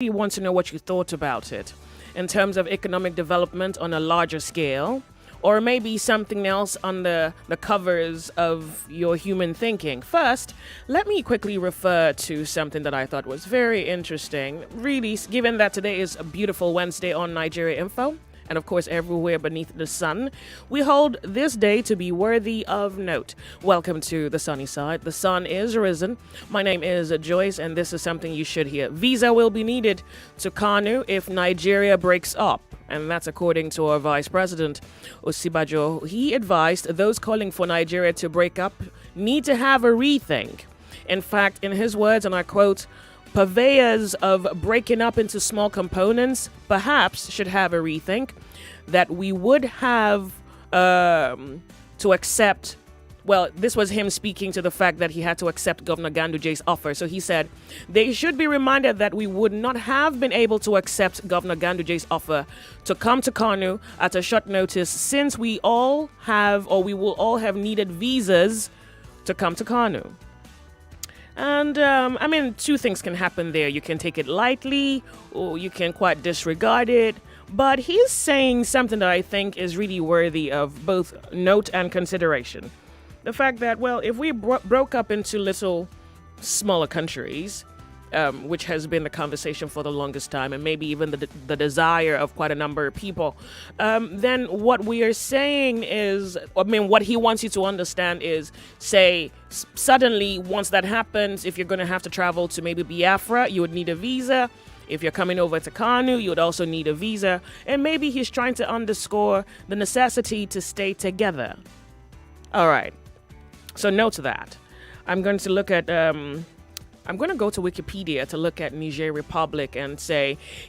want to know what you thought about it in terms of economic development on a larger scale, or maybe something else on the covers of your human thinking. First, let me quickly refer to something that I thought was very interesting, really, given that today is a beautiful Wednesday on Nigeria Info. And of course, everywhere beneath the sun, we hold this day to be worthy of note. Welcome to the sunny side. The sun is risen. My name is Joyce, and this is something you should hear. Visa will be needed to Kano if Nigeria breaks up. And that's according to our Vice President, Osibajo. He advised those calling for Nigeria to break up need to have a rethink. In fact, in his words, and I quote, purveyors of breaking up into small components perhaps should have a rethink that we would have to accept. Well, this was him speaking to the fact that he had to accept Governor Ganduje's offer. So he said they should be reminded that we would not have been able to accept Governor Ganduje's offer to come to Kano at a short notice, since we all have, or we will all have needed visas to come to Kano. And, two things can happen there. You can take it lightly or you can quite disregard it. But he's saying something that I think is really worthy of both note and consideration. The fact that, well, if we broke up into little smaller countries, which has been the conversation for the longest time, and maybe even the desire of quite a number of people, then what we are saying is, what he wants you to understand is, say, suddenly, once that happens, if you're going to have to travel to maybe Biafra, you would need a visa. If you're coming over to Kano, you would also need a visa. And maybe he's trying to underscore the necessity to stay together. All right. So note that. I'm going to look at... I'm going to go to Wikipedia to look at Niger Republic and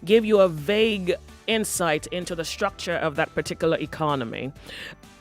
give you a vague insight into the structure of that particular economy.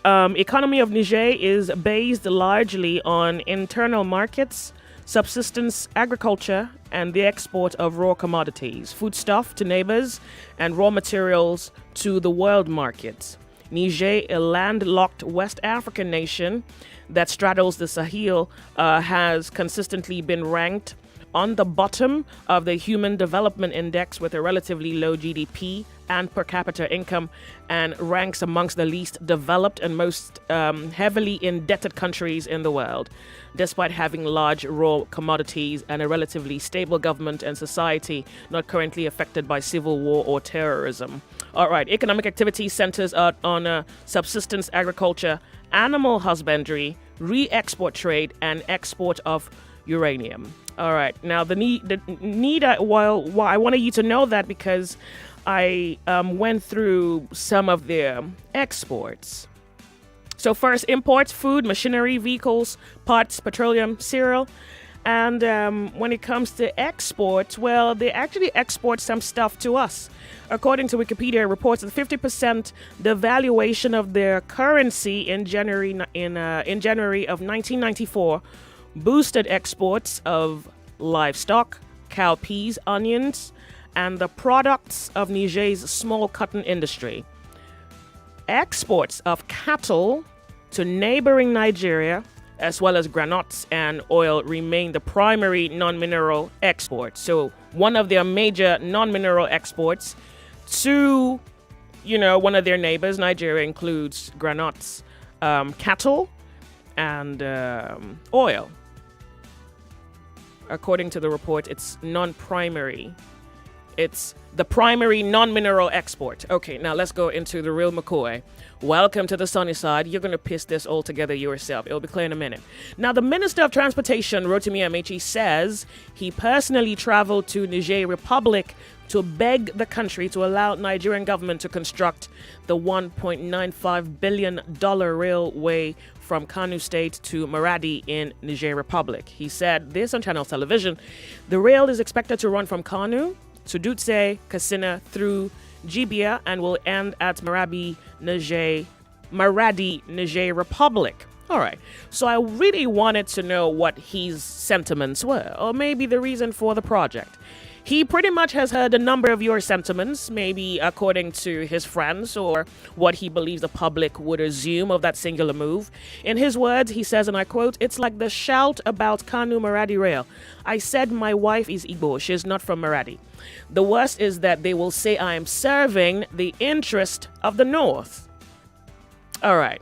Economy of Niger is based largely on internal markets, subsistence agriculture, and the export of raw commodities, foodstuff to neighbors, and raw materials to the world markets. Niger, a landlocked West African nation that straddles the Sahel, has consistently been ranked on the bottom of the Human Development Index with a relatively low GDP and per capita income, and ranks amongst the least developed and most heavily indebted countries in the world, despite having large raw commodities and a relatively stable government and society not currently affected by civil war or terrorism. All right, economic activity centers on subsistence agriculture, animal husbandry, re-export trade, and export of uranium. All right. Now, the need. I wanted you to know that because I went through some of their exports. So first, imports: food, machinery, vehicles, parts, petroleum, cereal. And when it comes to exports, well, they actually export some stuff to us. According to Wikipedia, it reports that 50% devaluation of their currency in January of 1994 boosted exports of livestock, cowpeas, onions, and the products of Niger's small cotton industry. Exports of cattle to neighboring Nigeria, as well as granuts and oil, remain the primary non-mineral exports. So one of their major non-mineral exports to, one of their neighbors, Nigeria, includes granuts, cattle, and oil. According to the report, it's non-primary. It's the primary non-mineral export. Okay, now let's go into the real McCoy. Welcome to the sunny side. You're going to piece this all together yourself. It'll be clear in a minute. Now, the Minister of Transportation, Rotimi Amechi, says he personally traveled to Niger Republic to beg the country to allow Nigerian government to construct the $1.95 billion railway from Kano State to Maradi in Niger Republic. He said this on Channel Television. The rail is expected to run from Kano to Dutse, Katsina through Jibia and will end at Maradi, Niger Republic. All right. So I really wanted to know what his sentiments were, or maybe the reason for the project. He pretty much has heard a number of your sentiments, maybe according to his friends or what he believes the public would assume of that singular move. In his words, he says, and I quote, "It's like the shout about Kano-Maradi rail. I said my wife is Igbo. She's not from Maradi. The worst is that they will say I am serving the interest of the North." All right.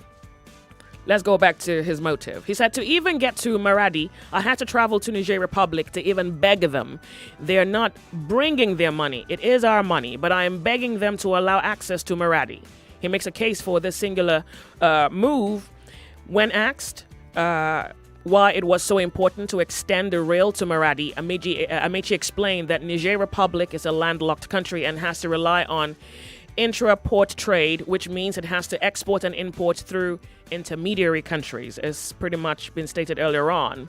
Let's go back to his motive. He said, "To even get to Maradi, I had to travel to Niger Republic to even beg them. They're not bringing their money. It is our money, but I am begging them to allow access to Maradi." He makes a case for this singular move. When asked why it was so important to extend the rail to Maradi, Amechi explained that Niger Republic is a landlocked country and has to rely on intra-port trade, which means it has to export and import through intermediary countries, as pretty much been stated earlier on.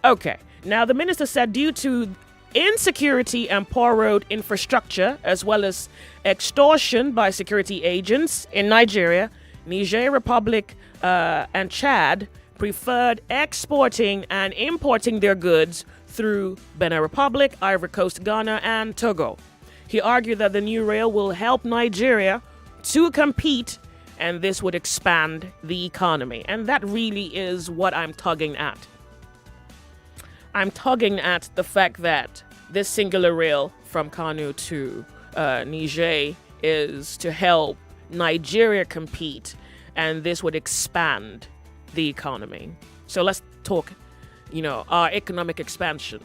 Okay, now the minister said due to insecurity and poor road infrastructure, as well as extortion by security agents in Nigeria, Niger Republic and Chad preferred exporting and importing their goods through Benin Republic, Ivory Coast, Ghana, and Togo. He argued that the new rail will help Nigeria to compete, and this would expand the economy. And that really is what I'm tugging at. I'm tugging at the fact that this singular rail from Kano to Niger is to help Nigeria compete, and this would expand the economy. So let's talk, our economic expansion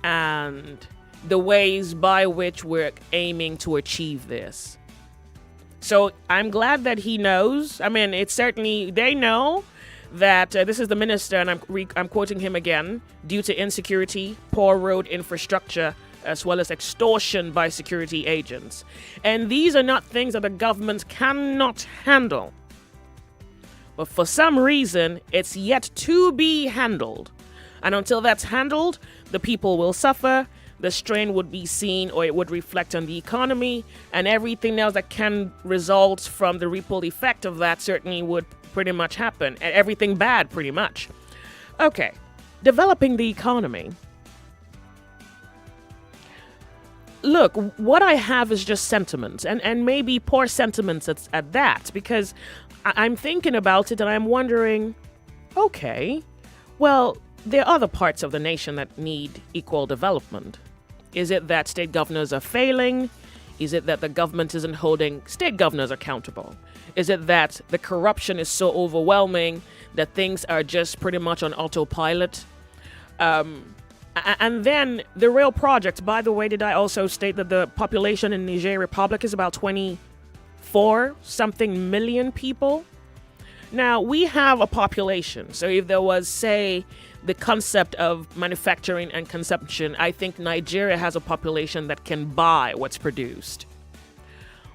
and the ways by which we're aiming to achieve this. So I'm glad that he knows. I mean, it's certainly, they know that this is the minister, and I'm quoting him again, due to insecurity, poor road infrastructure, as well as extortion by security agents. And these are not things that the government cannot handle. But for some reason, it's yet to be handled. And until that's handled, the people will suffer. The strain would be seen, or it would reflect on the economy, and everything else that can result from the ripple effect of that certainly would pretty much happen. And everything bad, pretty much. Okay, developing the economy. Look, what I have is just sentiments, and maybe poor sentiments at that, because I'm thinking about it and I'm wondering, okay, well, there are other parts of the nation that need equal development. Is it that state governors are failing? Is it that the government isn't holding state governors accountable? Is it that the corruption is so overwhelming that things are just pretty much on autopilot? And then the rail project, by the way, did I also state that the population in Niger Republic is about 24 something million people? Now, we have a population. So if there was, say, the concept of manufacturing and consumption, I think Nigeria has a population that can buy what's produced.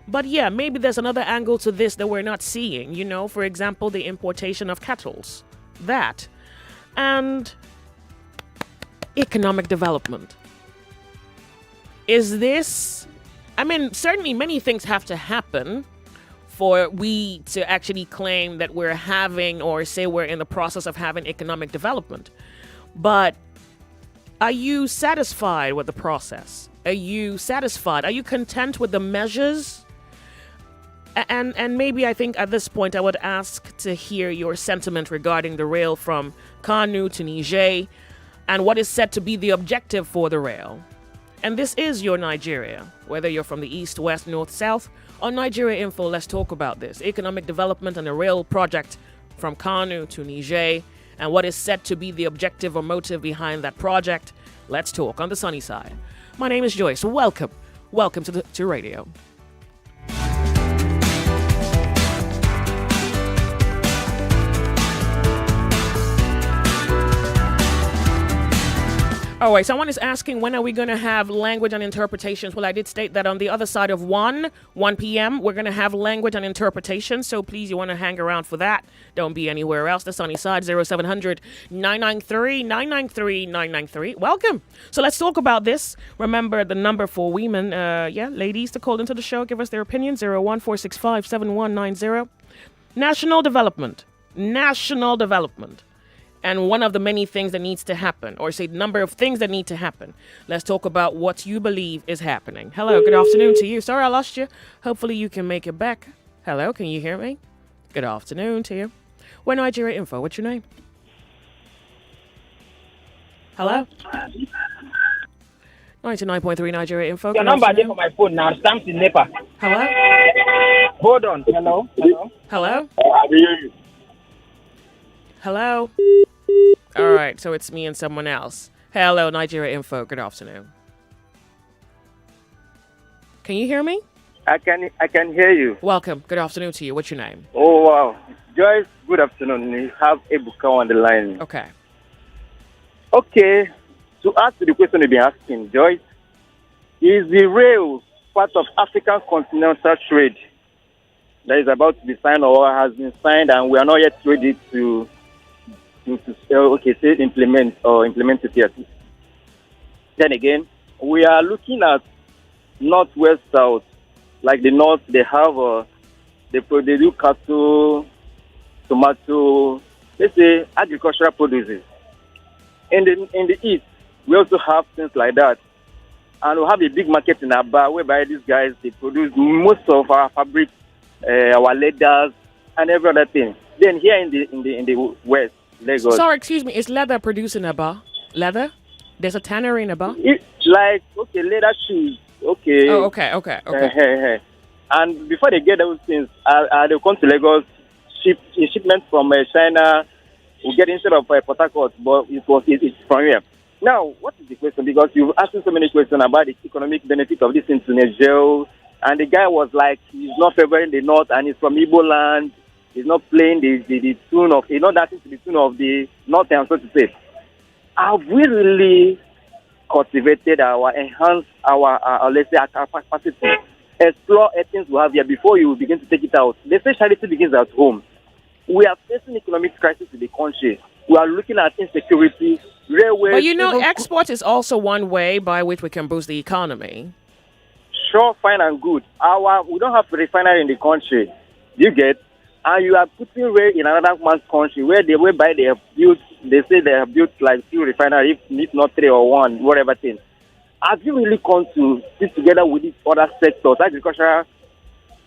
But yeah, maybe there's another angle to this that we're not seeing. For example, the importation of cattle. That. And economic development. Is this... certainly many things have to happen for we to actually claim that we're having, or say we're in the process of having, economic development. But are you satisfied with the process? Are you satisfied? Are you content with the measures? And maybe I think at this point I would ask to hear your sentiment regarding the rail from Kano to Niger and what is said to be the objective for the rail. And this is your Nigeria. Whether you're from the east, west, north, south, on Nigeria Info, let's talk about this. Economic development and the rail project from Kano to Niger, and what is said to be the objective or motive behind that project. Let's talk on the sunny side. My name is Joyce. Welcome to radio. All right, someone is asking, when are we going to have language and interpretations? Well, I did state that on the other side of 1 p.m., we're going to have language and interpretation. So please, you want to hang around for that. Don't be anywhere else. The sunny side, 0700-993-993-993. Welcome. So let's talk about this. Remember the number for women, ladies, to call into the show. Give us their opinion, 01465-7190. National development. and one of the many things that needs to happen, or say number of things that need to happen. Let's talk about what you believe is happening. Hello, good afternoon to you. Sorry I lost you. Hopefully you can make it back. Hello, can you hear me? Good afternoon to you. We're Nigeria Info. What's your name? Hello? 99.3 Nigeria Info. Your number there for my phone now. Stamps in NEPA. Hello? Hold on. Hello? Hello? Hello? I hear you. Hello? All right, so it's me and someone else. Hello, Nigeria Info. Good afternoon. Can you hear me? I can hear you. Welcome. Good afternoon to you. What's your name? Oh, wow. Joyce, good afternoon. You have Ebuka on the line. Okay. Okay. To answer the question you've been asking, Joyce, is the rail part of African continental trade that is about to be signed or has been signed and we are not yet ready to implement it yet? Then again, we are looking at north, west, south. Like the north, they have they do cattle, tomato, let's say agricultural produces. In the east, we also have things like that, and we have a big market in Aba whereby these guys they produce most of our fabric, our leathers, and every other thing. Then here in the west, Lagos. Sorry, excuse me. Is leather produced in Aba? Leather? There's a tannery in Aba? It's like leather shoes. Okay. Oh, okay. And before they get those things, they come to Lagos, shipment from China. We get instead of Port Harcourt, but it's from here. Now, what is the question? Because you've asked so many questions about the economic benefit of this into Niger, and the guy was like, he's not favoring the north, and he's from Igbo land. He's not playing the tune of, he's not dancing to the tune of the north, and so to say. Have we really cultivated enhanced our let's say, our capacity, explore things we have here before you begin to take it out? They say charity begins at home. We are facing economic crisis in the country. We are looking at insecurity, railways. But you know, export is also one way by which we can boost the economy. Sure, fine and good. We don't have a refinery in the country. You get? And you are putting rail in another man's country whereby they have built, they say they have built like 2 refineries, if not 3 or 1, whatever thing. Have you really come to sit together with these other sectors, agricultural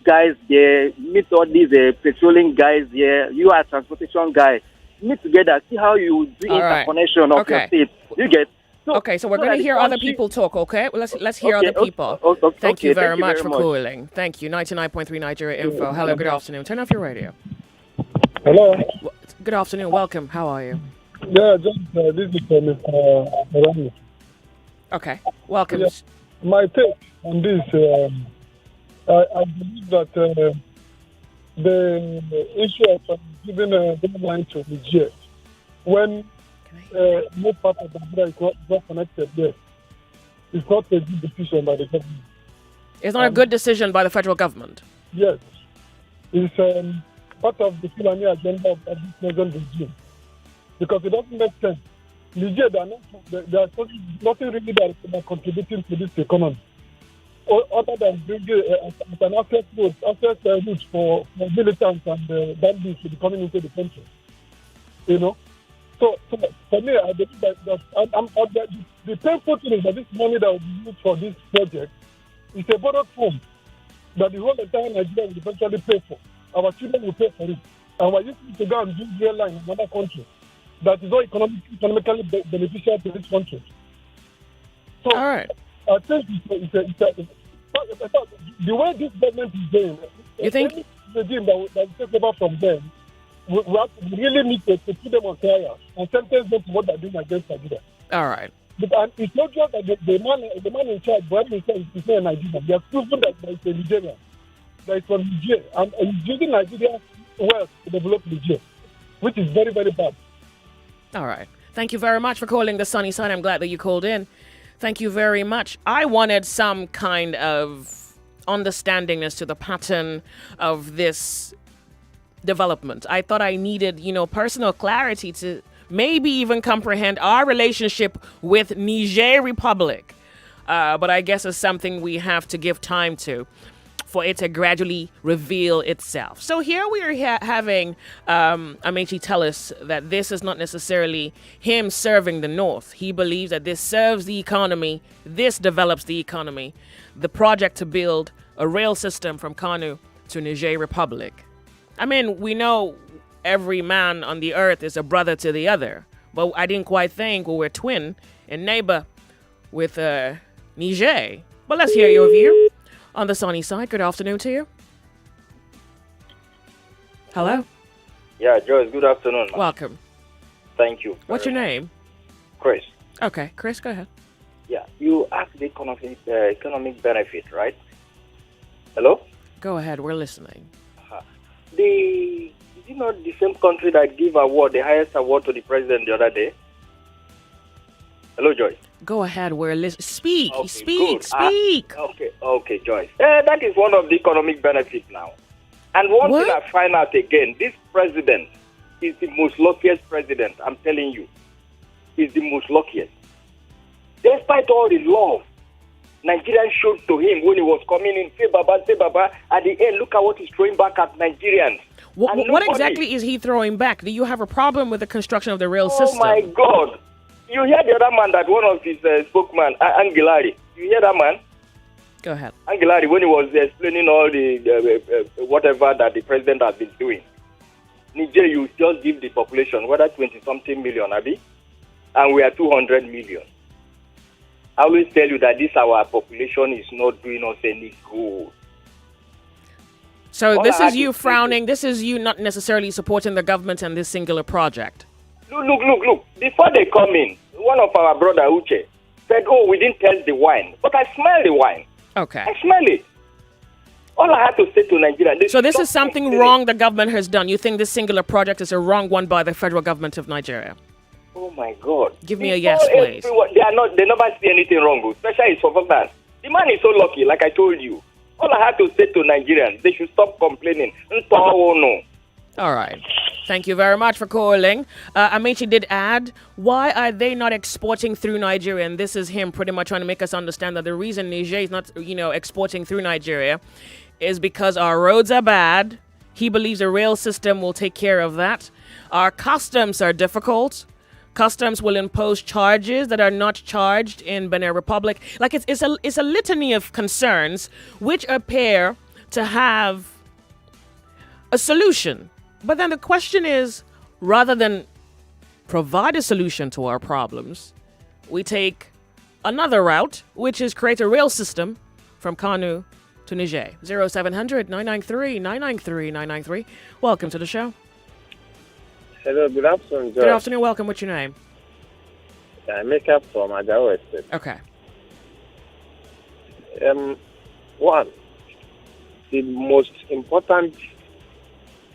guys there, meet all these petroleum guys here, you are a transportation guy, meet together, see how you do interconnection of your state. You get? So we're going to hear other people talk, okay? Let's hear other people. Thank you very much for calling. Thank you. 99.3 Nigeria Info. Hello, good afternoon. Turn off your radio. Hello. Good afternoon. Welcome. How are you? Yeah, just this is Mr. Okay. Welcome. Yeah. My take on this, I believe that the issue of giving a deadline to Niger when no part of the border is not connected there, it's not a good decision by the government. It's not a good decision by the federal government? Yes. It's part of the Fulani agenda of this present regime. Because it doesn't make sense. Niger, there are nothing really that is contributing to this economy. Other than bringing an access route for militants and bandits to be coming into the country. You know? So for me, I believe that the painful thing is that this money that will be used for this project is a borrowed fund that the whole entire Nigeria will eventually pay for. Our children will pay for it. And we're using it to go and build rail line in another country that is not economically beneficial to this country. So, all right. I think the way this government is doing, you think the regime that will take over from them, we really need to put them on trial and sentence them to what they're doing against Nigeria. All right. And it's not just that the man in charge, Buhari in charge, is not a Nigerian. They have proven that it's a Nigerian, that it's from Niger, and he's using Nigeria's wealth to develop Niger, which is very, very bad. All right. Thank you very much for calling the Sunny Side. I'm glad that you called in. Thank you very much. I wanted some kind of understanding as to the pattern of this development. I thought I needed, personal clarity to maybe even comprehend our relationship with Niger Republic. But I guess it's something we have to give time to. for it to gradually reveal itself. So here we are having Amici tell us that this is not necessarily him serving the North. He believes that this serves the economy, this develops the economy, the project to build a rail system from Kano to Niger Republic. I mean, we know every man on the earth is a brother to the other, but I didn't quite think we were twin and neighbor with Niger. But let's hear your view. On the sunny side, good afternoon to you. Hello? Yeah, Joyce, good afternoon. Welcome. Thank you. What's your name? Chris. Okay, Chris, go ahead. Yeah, you asked the economic benefit, right? Hello? Go ahead, we're listening. Is it not the same country that gave award, the highest award to the president the other day? Hello, Joyce. Go ahead, we're listening. Speak, Okay, speak, good. speak. Okay, Joyce. That is one of the economic benefits now. And one What? thing I find out again, this president is the most luckiest president, I'm telling you. He's the most luckiest. Despite all the love Nigerians showed to him when he was coming in, say Baba, at the end, look at what he's throwing back at Nigerians. What exactly is he throwing back? Do you have a problem with the construction of the rail system? Oh my God. You hear the other man that one of his spokesman, Angilari. You hear that man? Go ahead. Angilari, when he was explaining all the whatever that the president has been doing. Niger, you just give the population, whether 20-something million, Abi, and we are 200 million. I always tell you that this our population is not doing us any good. So All this I is had you to say frowning. This is you not necessarily supporting the government and this singular project. Look. Before they come in, one of our brother, Uche, said, oh, we didn't test the wine. But I smell the wine. Okay. I smell it. All I had to say to Nigeria... So this is something wrong the government has done. You think this singular project is a wrong one by the federal government of Nigeria? Oh my God! Give me a yes, please. They never see anything wrong, especially for that. The man is so lucky, like I told you. All I had to say to Nigerians, they should stop complaining. No. All right. Thank you very much for calling. Amici did add, why are they not exporting through Nigeria? And this is him pretty much trying to make us understand that the reason Niger is not, exporting through Nigeria is because our roads are bad. He believes a rail system will take care of that. Our customs are difficult. Customs will impose charges that are not charged in Benin Republic. Like it's a litany of concerns which appear to have a solution. But then the question is, rather than provide a solution to our problems, we take another route, which is create a rail system from Kano to Niger. 0700 993 993 993. Welcome to the show. Hello, good afternoon, Joyce. Good afternoon. Welcome. What's your name? I make up from Ajawa Estate. Okay. One, the most important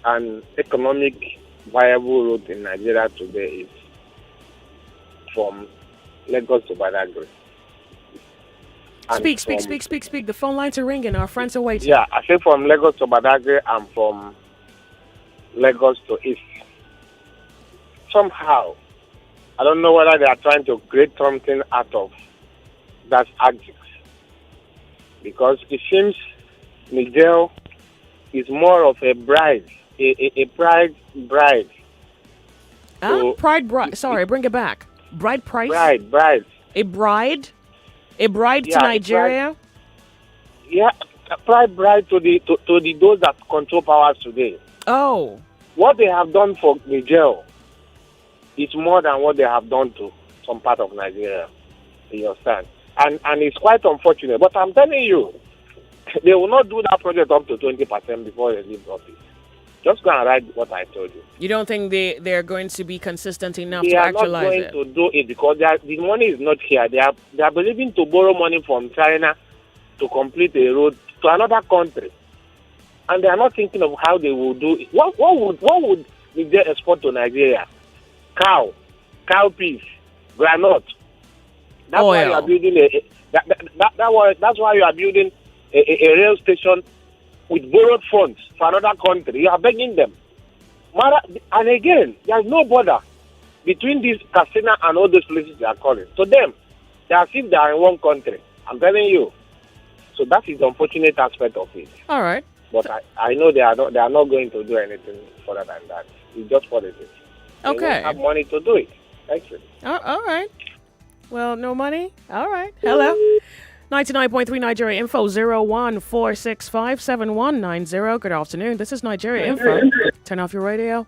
and economic viable route in Nigeria today is from Lagos to Badagry. Speak. The phone lines are ringing. Our friends are waiting. Yeah, I say from Lagos to Badagry and from Lagos to East. Somehow, I don't know whether they are trying to create something out of that adjective. Because it seems Niger is more of a bride, a pride bride. Pride bride. Sorry, bring it back. Bride price? Bride. A bride? A bride to Nigeria? A bride to the those that control powers today. Oh. What they have done for Niger is more than what they have done to some part of Nigeria. You understand? And it's quite unfortunate. But I'm telling you, they will not do that project up to 20% before they leave office. Just go and write what I told you. You don't think they're going to be consistent enough to actualize it? They are not going to do it because the money is not here. They are believing to borrow money from China to complete a road to another country. And they are not thinking of how they will do it. What would Niger export to Nigeria? Cow peas, granite. That's oil. Why you are building that's why you are building a rail station with borrowed funds for another country. You are begging them. And again, there is no border between this Katsina and all those places they are calling. To them, they are as if they are in one country. I'm telling you. So that is the unfortunate aspect of it. All right. But I know they are not going to do anything further than that. It's just politics. They Okay. won't have money to do it. Actually. All right. Well, no money? All right. Hello. 99.3 Nigeria Info 014657190. Good afternoon. This is Nigeria Info. Turn off your radio.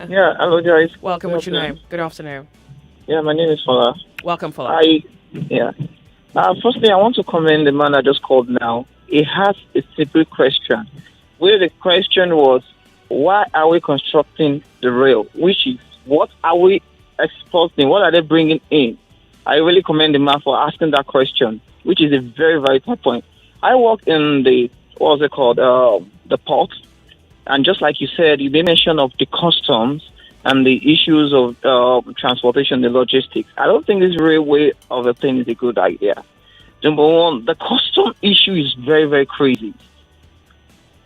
Yeah, hello, Joyce. Welcome. What's your name? Good afternoon. Yeah, my name is Fola. Welcome, Fala. Firstly, I want to commend the man that just called now. He has a simple question. Where the question was, why are we constructing the rail? Which is, what are we exporting? What are they bringing in? I really commend the man for asking that question, which is a very vital point. I work in the port, and just like you said, you made mention of the customs and the issues of transportation, the logistics. I don't think this railway of a thing is a good idea. Number one, the custom issue is very, very crazy.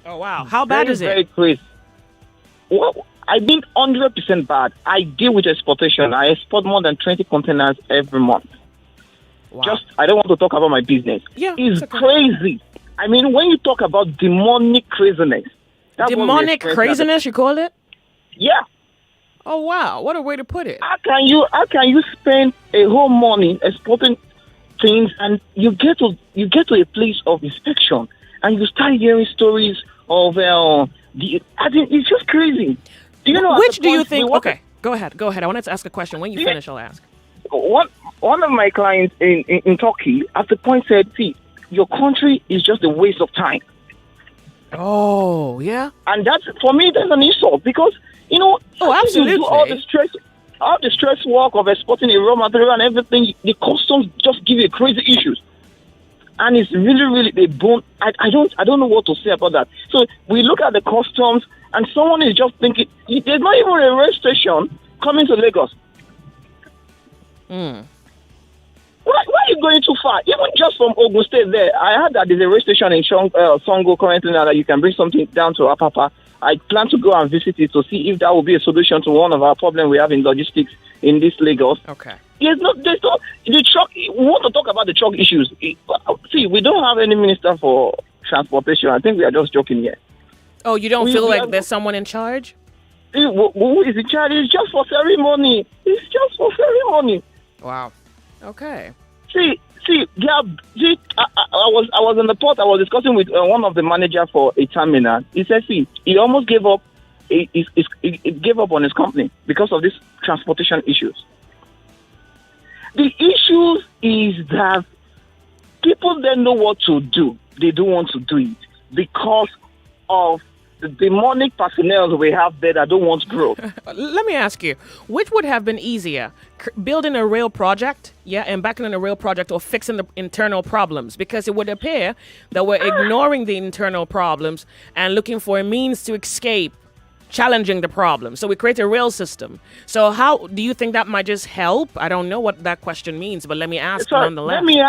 Oh, wow. How bad is it? Very crazy. Well, I think 100% bad. I deal with exportation. I export more than 20 containers every month. Wow. I don't want to talk about my business. Yeah, It's okay. crazy. I mean, when you talk about demonic craziness. that's what we Demonic experience craziness, you call it? Yeah. Oh, wow. What a way to put it. How can you spend a whole morning exporting things and you get to a place of inspection and you start hearing stories of it's just crazy. Do you know Which do you think? Okay, go ahead. I wanted to ask a question. When you finish, I'll ask. One of my clients in Turkey at the point said, see, your country is just a waste of time. Oh, yeah? And that's, for me, that's an insult because, Oh, you absolutely. do all the stress work of exporting a raw material and everything, the customs just give you crazy issues. And it's really, really a bone. I don't know what to say about that. So we look at the customs and someone is just thinking, there's not even a rail station coming to Lagos. Why are you going too far? Even just from Ogun State there, I heard that there's a rail station in Songo currently now that you can bring something down to Apapa. I plan to go and visit it to see if that will be a solution to one of our problems we have in logistics in this Lagos. Okay. The truck. We want to talk about the truck issues. See, we don't have any minister for transportation. I think we are just joking here. Oh, you don't feel like there's someone in charge? Who is in charge? It's just for ceremony. Wow. Okay. See, I was in the port. I was discussing with one of the managers for a terminal. He said, see, he almost gave up. He gave up on his company because of these transportation issues. The issue is that people don't know what to do. They don't want to do it because of the demonic personnel we have there that don't want growth. Let me ask you, which would have been easier, building a real project, embarking on a real project, or fixing the internal problems? Because it would appear that we're ignoring the internal problems and looking for a means to escape challenging the problem. So we create a real system. So how do you think that might just help? I don't know what that question means, but let me ask nonetheless. Maybe,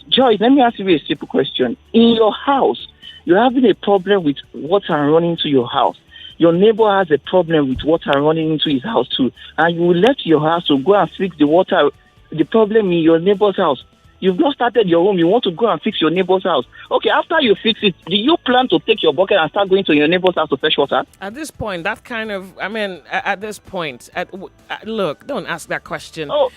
Joyce, let me ask you a simple question. In your house, you're having a problem with water running into your house. Your neighbor has a problem with water running into his house too. And you will let your house to go and fix the problem in your neighbor's house. You've not started your home. You want to go and fix your neighbor's house. Okay, after you fix it, do you plan to take your bucket and start going to your neighbor's house to fetch water? At this point, look, don't ask that question. Oh,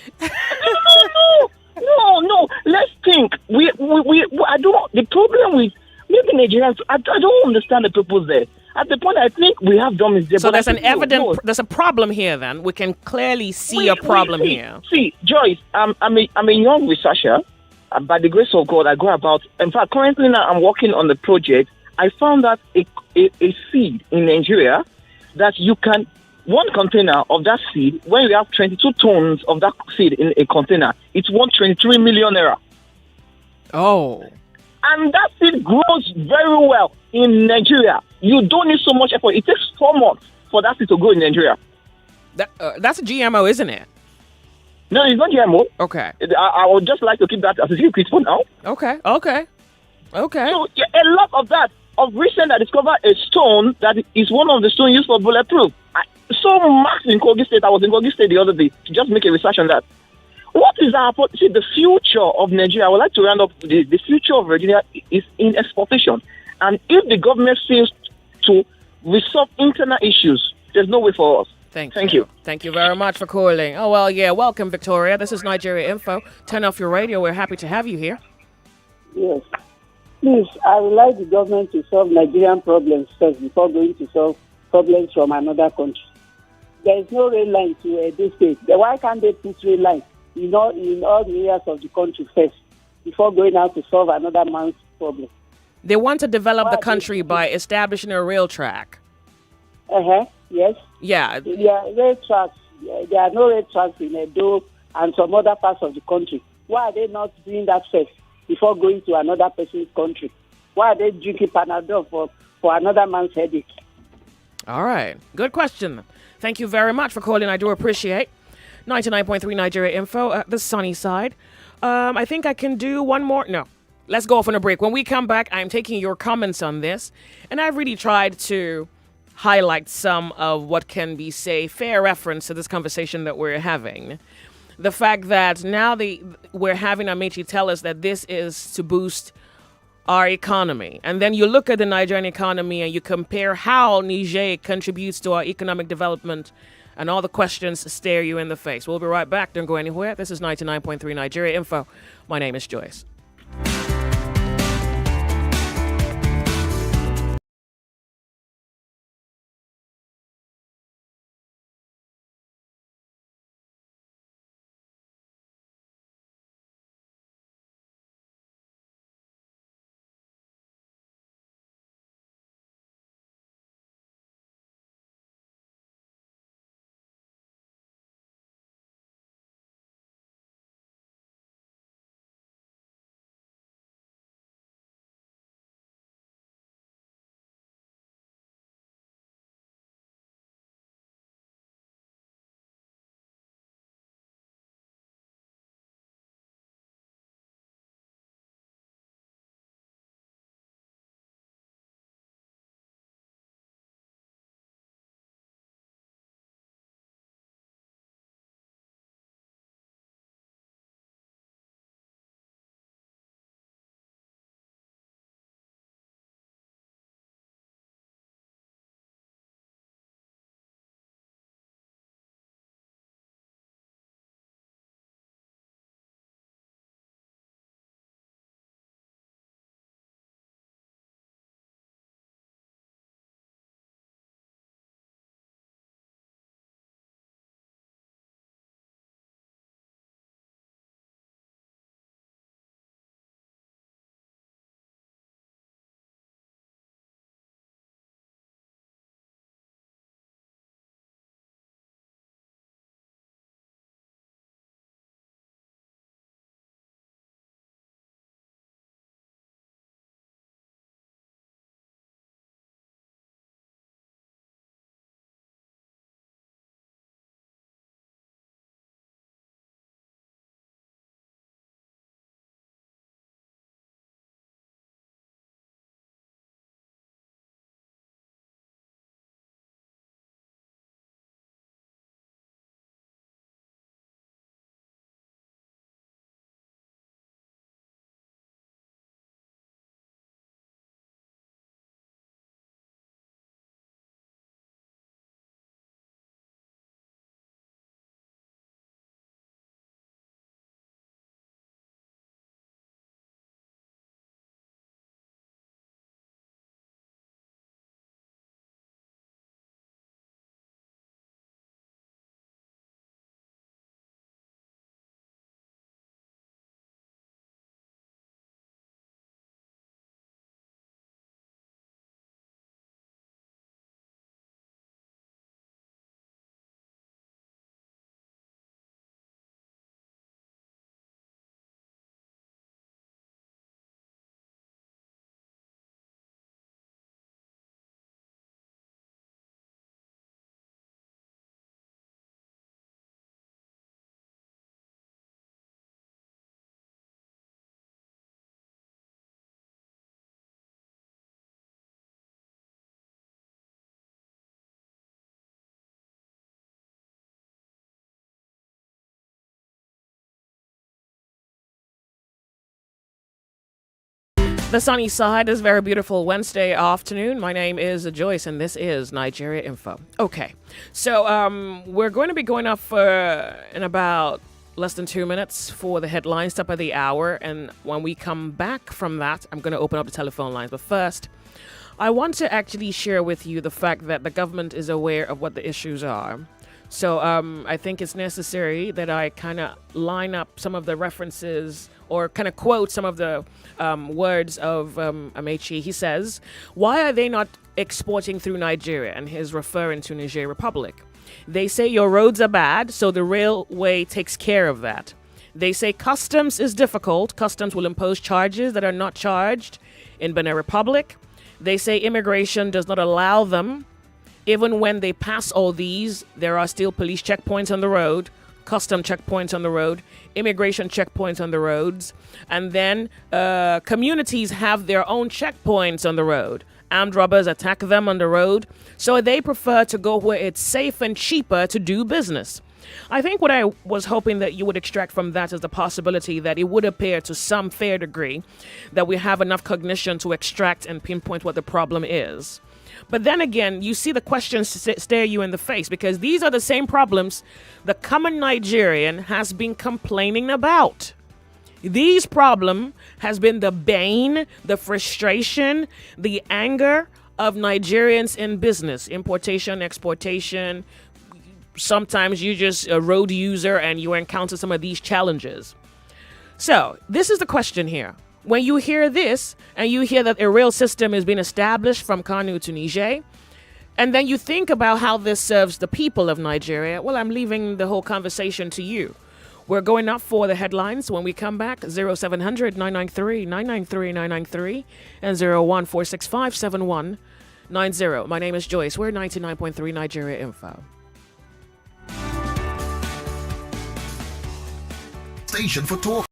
no. Let's think. The problem with maybe Nigerians, I don't understand the people there. At the point, I think we have done is there. So there's there's a problem here. Then we can clearly see a problem here. See, Joyce, I'm a young researcher. By the grace of God, I go about. In fact, currently now I'm working on the project. I found that a seed in Nigeria that you can, one container of that seed, when you have 22 tons of that seed in a container, it's worth 23 million naira. Oh. And that seed grows very well in Nigeria. You don't need so much effort. It takes 4 months for that seed to grow in Nigeria. That's a GMO, isn't it? No, it's not GMO. Okay. I would just like to keep that as a secret for now. Okay. So a lot of that. Of recent, I discovered a stone that is one of the stones used for bulletproof. So marked in Kogi State. I was in Kogi State the other day to just make a research on that. What is our see the future of Nigeria? I would like to round up the future of Nigeria is in exportation. And if the government fails to resolve internal issues, there's no way for us. Thank Thank you. you. Thank you very much for calling. Oh, well, yeah. Welcome, Victoria. This is Nigeria Info. Turn off your radio. We're happy to have you here. Yes. Please, I would like the government to solve Nigerian problems first before going to solve problems from another country. There is no rail line to this state. Why can't they put rail line in all the areas of the country first before going out to solve another man's problem? They want to develop the country by establishing a rail track. Yes. Yeah. There are rail tracks. There are no rail tracks in Edo and some other parts of the country. Why are they not doing that first before going to another person's country? Why are they drinking Panadol for another man's headache? All right. Good question. Thank you very much for calling. I do appreciate. 99.3 Nigeria Info, the sunny side. I think I can do one more. No. Let's go off on a break. When we come back, I'm taking your comments on this. And I've really tried to highlight some of what can be, say, fair reference to this conversation that we're having. The fact that now we're having Amechi tell us that this is to boost our economy. And then you look at the Nigerian economy and you compare how Niger contributes to our economic development, and all the questions stare you in the face. We'll be right back. Don't go anywhere. This is 99.3 Nigeria Info. My name is Joyce. The sunny side is very beautiful Wednesday afternoon. My name is Joyce, and this is Nigeria Info. Okay, so we're going to be going off in about less than 2 minutes for the headlines, top of the hour, and when we come back from that, I'm going to open up the telephone lines. But first, I want to actually share with you the fact that the government is aware of what the issues are. So I think it's necessary that I kind of line up some of the references or kind of quote some of the words of Amechi. He says, why are they not exporting through Nigeria? And he's referring to Niger Republic. They say your roads are bad, so the railway takes care of that. They say customs is difficult. Customs will impose charges that are not charged in Benin Republic. They say immigration does not allow them. Even when they pass all these, there are still police checkpoints on the road, custom checkpoints on the road, immigration checkpoints on the roads, and then communities have their own checkpoints on the road. Armed robbers attack them on the road, so they prefer to go where it's safe and cheaper to do business. I think what I was hoping that you would extract from that is the possibility that it would appear to some fair degree that we have enough cognition to extract and pinpoint what the problem is. But then again, you see the questions stare you in the face because these are the same problems the common Nigerian has been complaining about. These problem has been the bane, the frustration, the anger of Nigerians in business, importation, exportation. Sometimes you're just a road user and you encounter some of these challenges. So this is the question here. When you hear this and you hear that a rail system is being established from Kano to Niger, and then you think about how this serves the people of Nigeria, well, I'm leaving the whole conversation to you. We're going up for the headlines. When we come back, 0700 993 993 993 and 01465 7190. My name is Joyce. We're 99.3 Nigeria Info. Station for talk.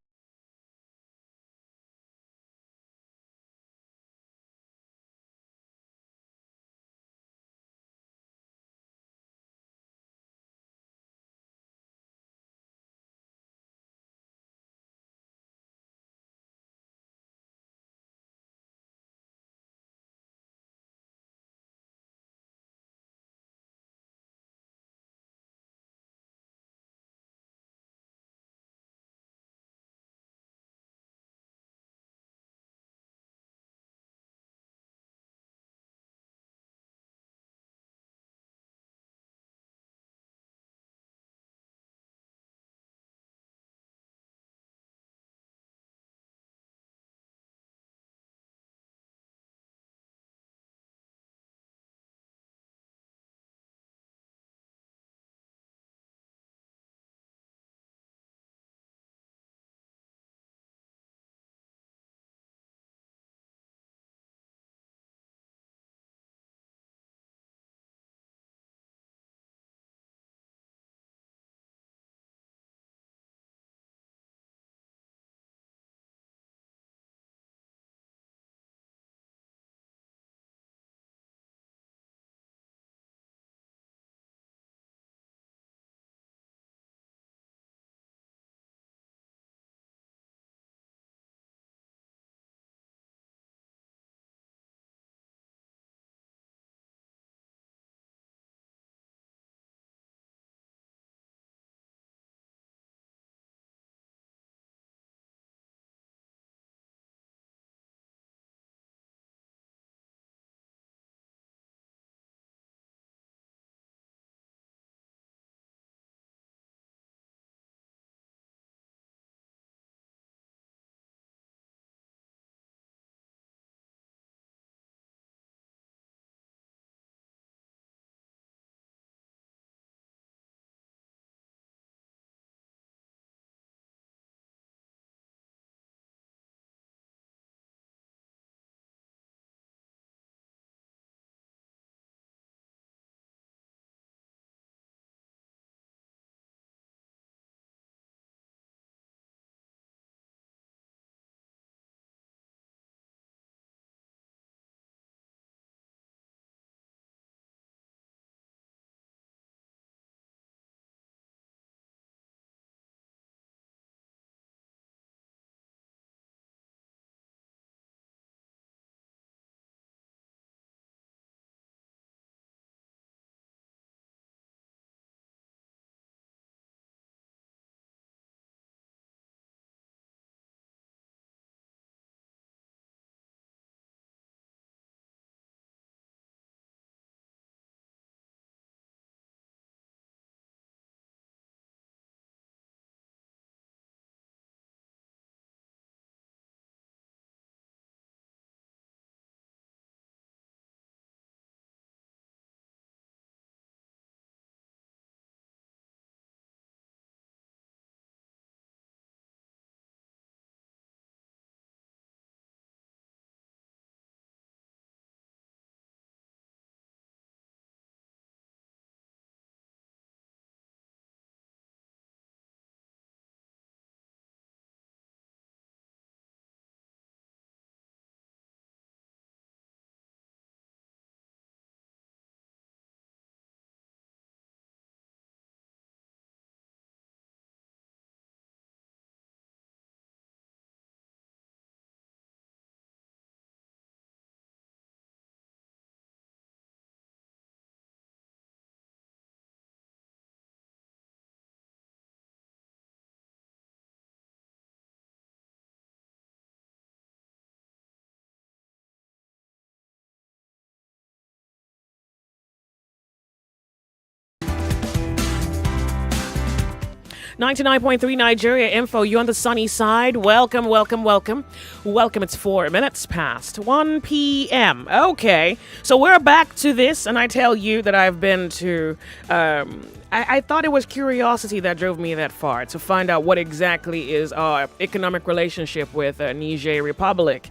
99.3 Nigeria info. You on the sunny side? Welcome, welcome, welcome. Welcome. It's 4 minutes past 1 p.m. Okay, so we're back to this, and I tell you that I've been to. I thought it was curiosity that drove me that far to find out what exactly is our economic relationship with Niger Republic.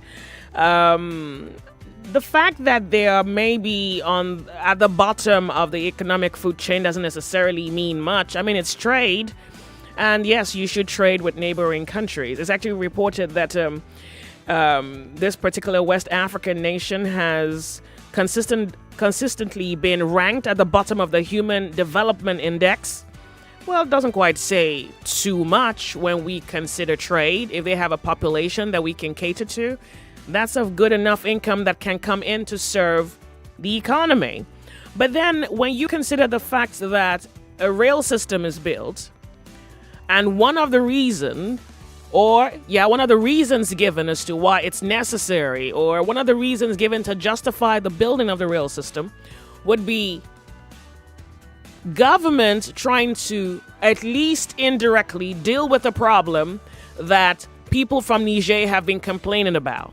The fact that they are maybe at the bottom of the economic food chain doesn't necessarily mean much. I mean, it's trade. And yes, you should trade with neighboring countries. It's actually reported that this particular West African nation has consistently been ranked at the bottom of the Human Development Index. Well, it doesn't quite say too much when we consider trade. If they have a population that we can cater to, that's of good enough income that can come in to serve the economy. But then when you consider the fact that a rail system is built, and one of the reasons given as to why it's necessary, or one of the reasons given to justify the building of the rail system, would be government trying to at least indirectly deal with a problem that people from Niger have been complaining about.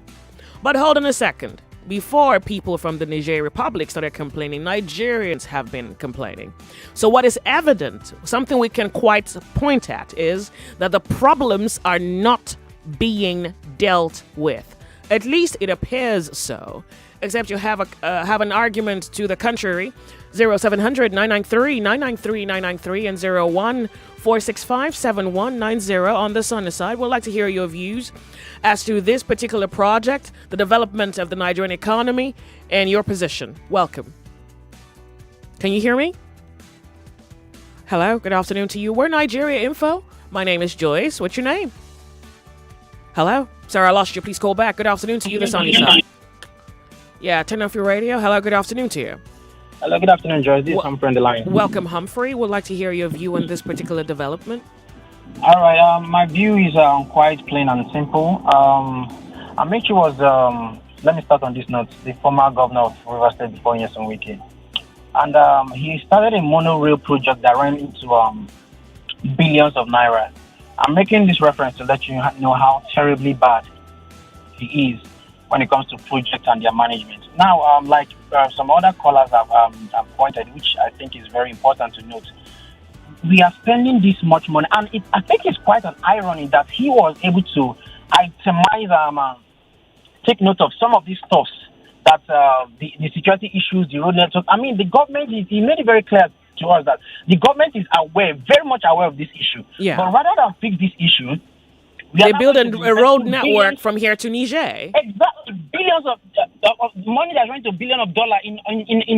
But hold on a second. Before people from the Niger Republic started complaining, Nigerians have been complaining. So what is evident, something we can quite point at, is that the problems are not being dealt with. At least it appears so. Except you have an argument to the contrary. 0700 993 993 993 and 01-465-7190 on the sunny side. We'd like to hear your views as to this particular project, the development of the Nigerian economy, and your position. Welcome. Can you hear me? Hello, good afternoon to you. We're Nigeria Info. My name is Joyce. What's your name? Hello? Sorry, I lost you. Please call back. Good afternoon to you, the sunny side. Yeah, turn off your radio. Hello, good afternoon to you. Hello, good afternoon, Joyce. This is Humphrey on the line. Welcome, Humphrey. We'd like to hear your view on this particular development. All right, my view is quite plain and simple. Amici was, let me start on this note, the former governor of River State before Nyesom Wiki. And he started a monorail project that ran into billions of naira. I'm making this reference to let you know how terribly bad he is when it comes to projects and their management. Now, like some other callers have pointed, which I think is very important to note, we are spending this much money, and I think it's quite an irony that he was able to itemize, take note of some of these stuffs, that the security issues, the road network. I mean, the government, he made it very clear to us that the government is aware, very much aware of this issue. Yeah. But rather than fix this issue, they build a road network from here to Niger. Exactly, billions of money that's going to billions of dollars in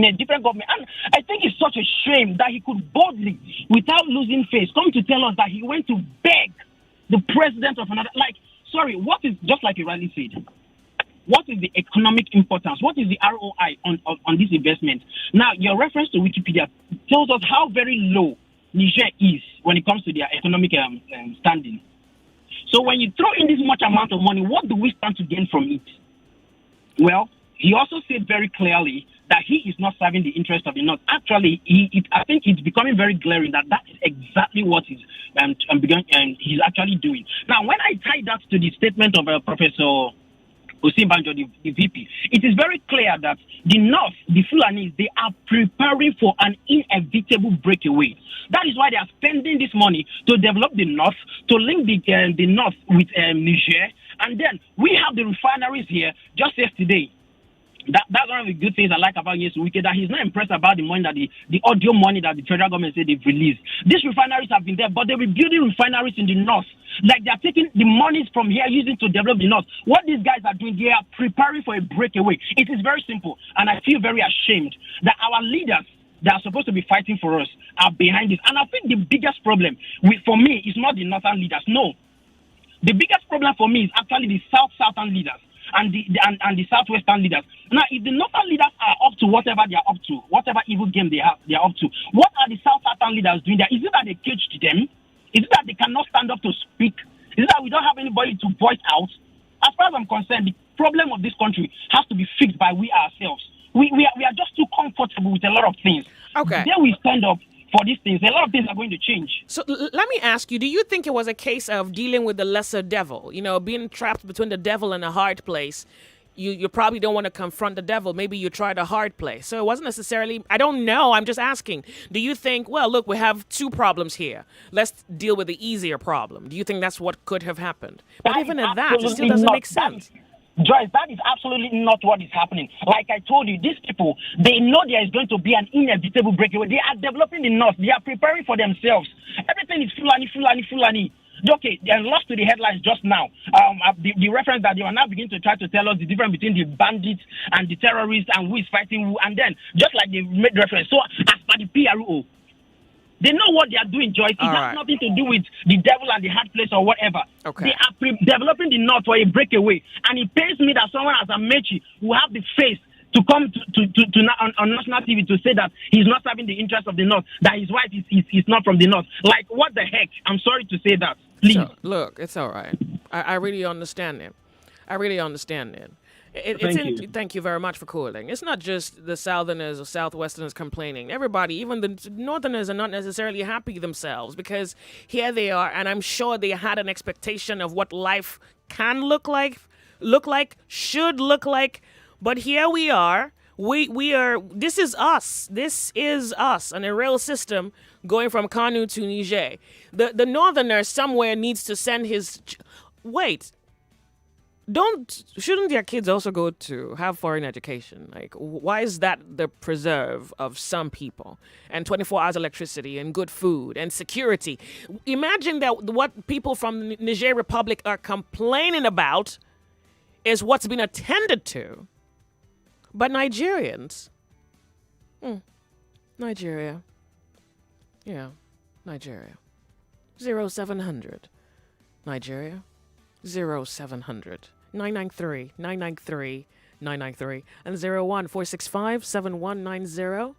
a different government. And I think it's such a shame that he could boldly, without losing face, come to tell us that he went to beg the president of another. What is, just like you rightly said, what is the economic importance? What is the ROI on this investment? Now, your reference to Wikipedia tells us how very low Niger is when it comes to their economic standing. So when you throw in this much amount of money, what do we stand to gain from it? Well, he also said very clearly that he is not serving the interest of the North. Actually, I think it's becoming very glaring that is exactly what he's actually doing. Now, when I tie that to the statement of Professor Osinbajo, the VP, it is very clear that the North, the Fulanis, they are preparing for an inevitable breakaway. That is why they are spending this money to develop the North, to link the North with Niger. And then we have the refineries here just yesterday. That's one of the good things I like about Nyesom Wike, that he's not impressed about the money, that the audio money that the federal government said they've released. These refineries have been there, but they'll be building refineries in the North. Like they're taking the monies from here, using to develop the North. What these guys are doing, they are preparing for a breakaway. It is very simple, and I feel very ashamed that our leaders that are supposed to be fighting for us are behind this. And I think the biggest problem for me is not the northern leaders. No. The biggest problem for me is actually the southern leaders and the southwestern leaders. Now, if the northern leaders are up to whatever they are up to, whatever evil game they are up to, what are the southern leaders doing there? Is it that they caged them? Is it that they cannot stand up to speak? Is it that we don't have anybody to voice out? As far as I'm concerned, the problem of this country has to be fixed by we ourselves. We are just too comfortable with a lot of things. Okay. Then we stand up, for these things, a lot of things are going to change. So let me ask you, do you think it was a case of dealing with the lesser devil? You know, being trapped between the devil and a hard place. You probably don't want to confront the devil. Maybe you tried a hard place. So it wasn't necessarily, I don't know. I'm just asking. Do you think, well, look, we have two problems here. Let's deal with the easier problem. Do you think that's what could have happened? But even at that, it still doesn't make sense. Joyce, that is absolutely not what is happening. Like I told you, these people, they know there is going to be an inevitable breakaway. They are developing the north. They are preparing for themselves. Everything is Fulani. Okay, they are lost to the headlines just now. The reference that they are now beginning to try to tell us the difference between the bandits and the terrorists and who is fighting who. And then, just like they made reference, so as per the PRO, they know what they are doing, Joyce. It has nothing to do with the devil and the hard place or whatever. Okay. They are developing the north for a breakaway. And it pains me that someone as Amechi who have the face to come on national TV to say that he's not serving the interests of the north, that his wife is not from the north. Like, what the heck? I'm sorry to say that. Please. So, look, it's all right. I really understand it. Thank you very much for calling. It's not just the Southerners or Southwesterners complaining. Everybody, even the Northerners, are not necessarily happy themselves because here they are, and I'm sure they had an expectation of what life can look like, should look like. But here we are. We are. This is us. This is us. And a rail system going from Kano to Niger. The Northerner somewhere needs to send his. Wait. Shouldn't their kids also go to have foreign education? Like, why is that the preserve of some people? And 24 hours electricity and good food and security. Imagine that what people from the Niger Republic are complaining about is what's been attended to. But Nigerians, Nigeria, yeah, Nigeria, 0700, Nigeria, 0700. 993 and 014657190.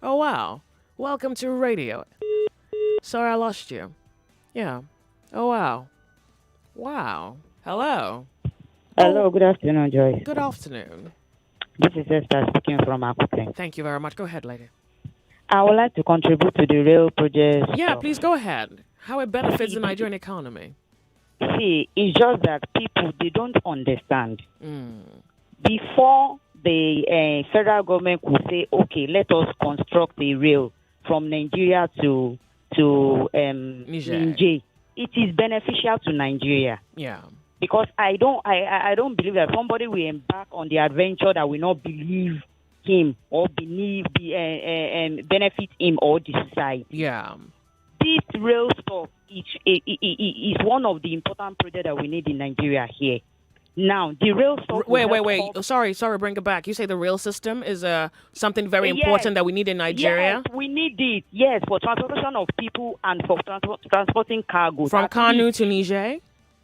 Oh wow, welcome to radio. Sorry I lost you. Yeah. Oh wow. Hello, good afternoon, Joyce. good afternoon. This is Esther speaking from Akute. Thank you very much. Go ahead, lady. I would like to contribute to the rail project. Yeah, please go ahead. How it benefits the Nigerian economy. See, it's just that people, they don't understand. Before the federal government could say, okay, let us construct a rail from Nigeria to Niger, it is beneficial to Nigeria. Yeah. Because I don't believe that somebody will embark on the adventure that will not believe him or benefit him or the society. Yeah. This rail stuff is one of the important projects that we need in Nigeria here. Now, the rail stuff... Wait. Sorry, bring it back. You say the rail system is something very important that we need in Nigeria? Yes, we need it. Yes, for transportation of people and for transporting cargo. From Kano to Niger?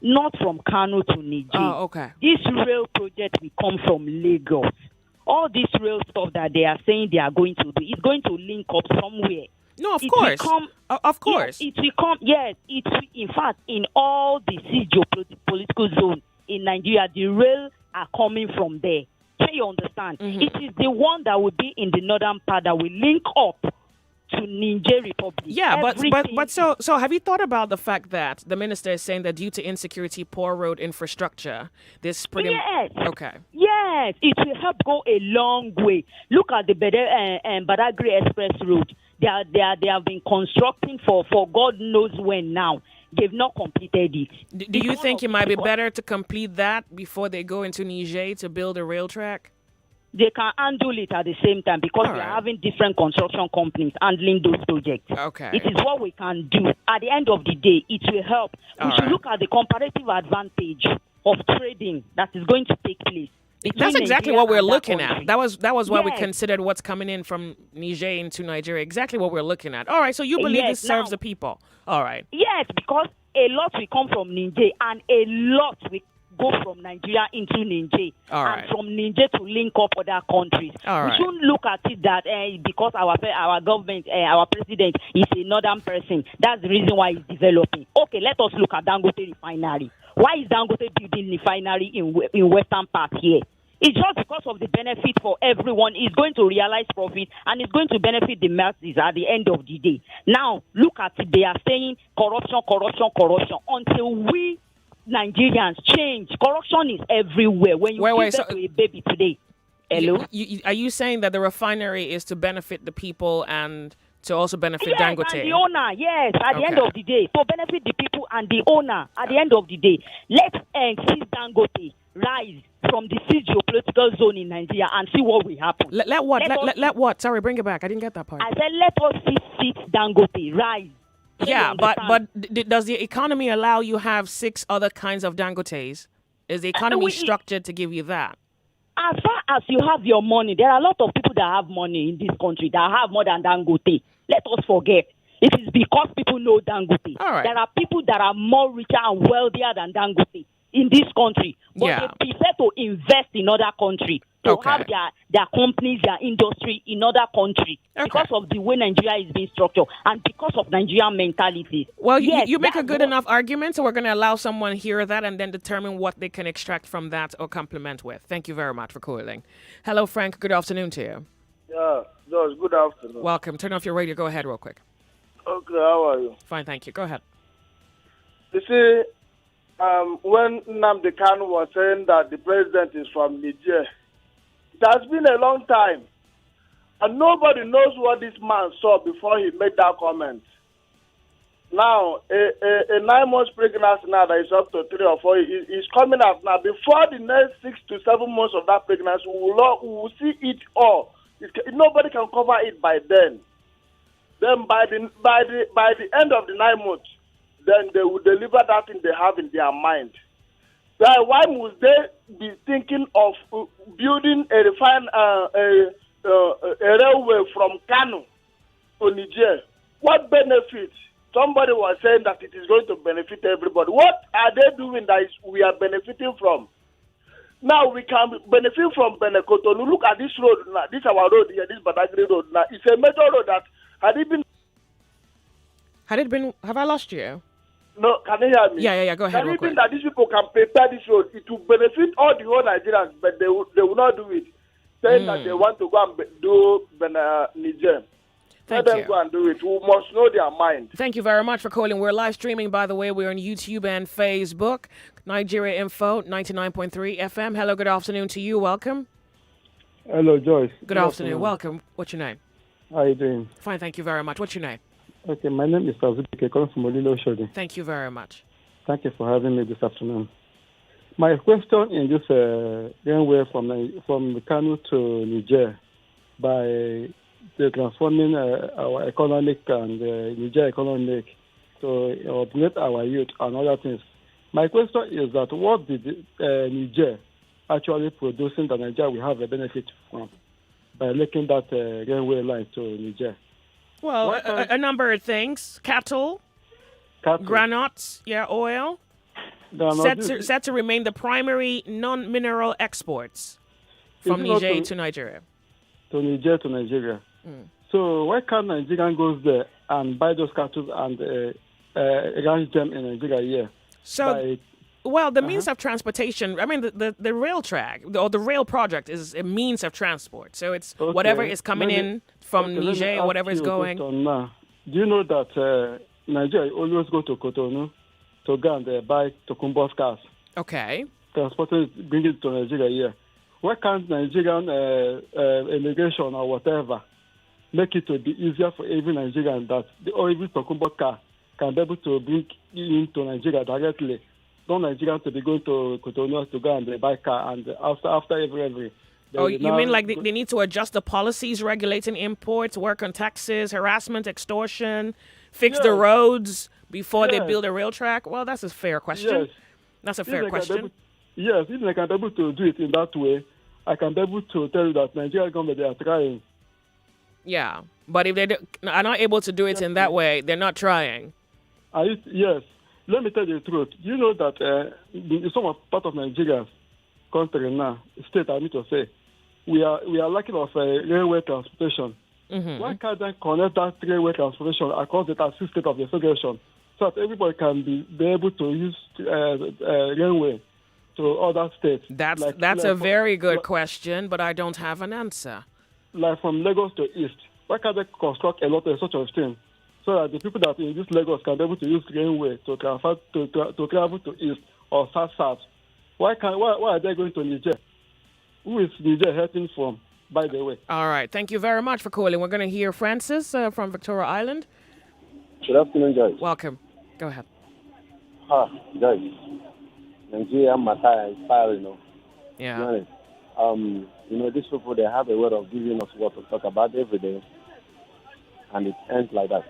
Not from Kano to Niger. Oh, okay. This rail project will come from Lagos. All this rail stuff that they are saying they are going to do is going to link up somewhere. No, of course. Of course. Yes, it will come. Yes, it will, in fact, in all the geopolitical zone in Nigeria, the rail are coming from there. So you understand? Mm-hmm. It is the one that will be in the northern part that will link up to Niger Republic. Yeah, but so have you thought about the fact that the minister is saying that due to insecurity, poor road infrastructure, this pretty okay. Yes, it will help go a long way. Look at the Badagry Express Road. They have been constructing for God knows when now. They've not completed it. Do you think it might be better to complete that before they go into Niger to build a rail track? They can handle it at the same time because we are having different construction companies handling those projects. Okay. It is what we can do. At the end of the day, it will help. We should look at the comparative advantage of trading that is going to take place. That's exactly what we're looking at. That was why we considered what's coming in from Niger into Nigeria. Exactly what we're looking at. All right, so you believe this serves the people. All right. Yes, because a lot will come from Niger and a lot will go from Nigeria into Niger. And from Niger to link up other countries. We shouldn't look at it that because our government, our president is a northern person, that's the reason why he's developing. Okay, let us look at Dangote refinery. Why is Dangote building refinery in western part here? It's just because of the benefit for everyone. It's going to realize profit and it's going to benefit the masses at the end of the day. Now, look at it. They are saying corruption, corruption, corruption. Until we Nigerians change, corruption is everywhere. When you give birth to a baby today, hello? Are you saying that the refinery is to benefit the people and to also benefit Dangote? And the owner, yes, at the end of the day. To benefit the people and the owner at the end of the day. Let's see Dangote rise from the geopolitical zone in Nigeria and see what will happen. Let what? Sorry, bring it back. I didn't get that part. I said let us see Dangote rise. Yeah, but does the economy allow you have 6 other kinds of Dangotes? Is the economy structured to give you that? As far as you have your money, there are a lot of people that have money in this country that have more than Dangote. Let us forget. It is because people know Dangote. All right. There are people that are more richer and wealthier than Dangote in this country. But they prefer to invest in other countries, to have their companies, their industry in other countries because of the way Nigeria is being structured and because of Nigerian mentality. Well, yes, you make a good enough argument, so we're going to allow someone hear that and then determine what they can extract from that or complement with. Thank you very much for calling. Hello, Frank. Good afternoon to you. Yeah, Joyce, good afternoon. Welcome. Turn off your radio. Go ahead real quick. Okay, how are you? Fine, thank you. Go ahead. You see, when Nnamdi Kanu was saying that the president is from Niger, it has been a long time. And nobody knows what this man saw before he made that comment. Now, a 9 months pregnancy now that is up to 3 or 4 is coming out now. Before the next 6 to 7 months of that pregnancy, we will see it all. Nobody can cover it by then. Then by the end of the 9 months, then they will deliver that thing they have in their mind. So why must they be thinking of building a railway from Kano to Niger? What benefits? Somebody was saying that it is going to benefit everybody. What are they doing that we are benefiting from? Now we can benefit from Benekotonu. Look at this road now. This is our road here, this Badagry road now. It's a major road that had it been... Have I lost you? No, can you hear me? Yeah. Go ahead. Can it be that these people can prepare this road? It will benefit all the whole Nigerians, but they will not do it. Saying that they want to go and do Niger. Let them go and do it. We must know their mind. Thank you very much for calling. We're live streaming, by the way. We're on YouTube and Facebook. Nigeria Info, 99.3 FM. Hello, good afternoon to you. Welcome. Hello, Joyce. Good afternoon. Welcome. What's your name? How are you doing? Fine, thank you very much. What's your name? Okay, my name is Azubike, calling from Olilo Shodi. Thank you very much. Thank you for having me this afternoon. My question in this railway from Kano to Niger by transforming our economic and Niger economic to uplift our youth and other things. My question is that what did Niger actually producing that Niger will have a benefit from by making that railway line to Niger? Well, a number of things. Cattle. Granuts, oil. Set to remain the primary non-mineral exports from Niger to Nigeria. To Nigeria. So why can't Nigerian goes there and buy those cattle and ranch them in Nigeria here? So, the means of transportation, I mean, the rail track or the rail project is a means of transport. So it's whatever is coming in from Niger or whatever is going. Do you know that Nigeria always go to Cotonou to go and buy Tokumbo's cars? Okay. Transporting, bring it to Nigeria here. Why can't Nigerian immigration or whatever make it to be easier for every Nigerian that every Tokumbo car can be able to bring into Nigeria directly? Don't Nigerians to be going to Cotonou to go and buy car and after every. You mean like they need to adjust the policies regulating imports, work on taxes, harassment, extortion, fix the roads before they build a rail track? Well, that's a fair question. Yes. That's a fair question. Yes, if I can be able to do it in that way, I can be able to tell you that Nigeria government, they are trying. Yeah, but if they are not able to do it in that way, they're not trying. Yes. Let me tell you the truth. You know that in some part of Nigeria's country now, state, I need to say, we are lacking of railway transportation. Mm-hmm. Why can't they connect that railway transportation across the state of the federation so that everybody can be able to use railway to other states? That's a very good question, but I don't have an answer. Like from Lagos to East, why can't they construct a lot of such a thing so that the people that in this Lagos can be able to use railway to travel to East or South? Why are they going to Niger? Who is Niger heading from, by the way? All right. Thank you very much for calling. We're going to hear Francis from Victoria Island. Good afternoon, Joyce. Welcome. Go ahead. Joyce. Nigerian matter is firing, Yeah. These people, they have a way of giving us what to talk about every day, and it ends like that.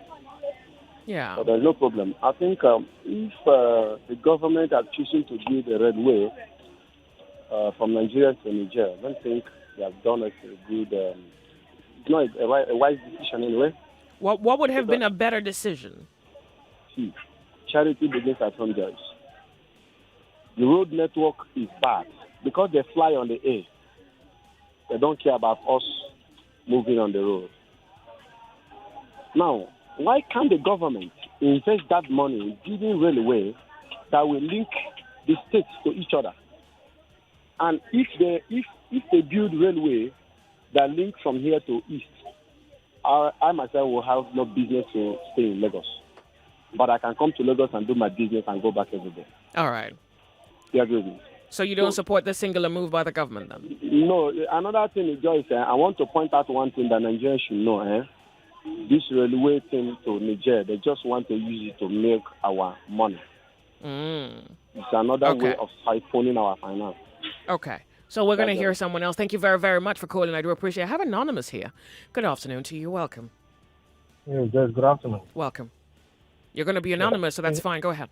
Yeah. But there's no problem. I think if the government are choosing to build a railway from Nigeria to Niger, I don't think they have done a good, it's not a wise decision anyway. What would have been a better decision? See, charity begins at home, Joyce. The road network is bad because they fly on the air. They don't care about us moving on the road. Now, why can't the government invest that money in building railway that will link the states to each other? And if they build railway that link from here to east, I myself will have no business to stay in Lagos. But I can come to Lagos and do my business and go back every day. All right. You agree with me? So you don't support the singular move by the government then? No. Another thing is, Joyce, I want to point out one thing that Nigerians should know. This railway thing to Niger, they just want to use it to make our money. It's another way of siphoning our finance. Okay. So we're going to hear someone else. Thank you very, very much for calling. I do appreciate it. I have Anonymous here. Good afternoon to you. Welcome. Yes, good afternoon. Welcome. You're going to be anonymous, so that's fine. Go ahead.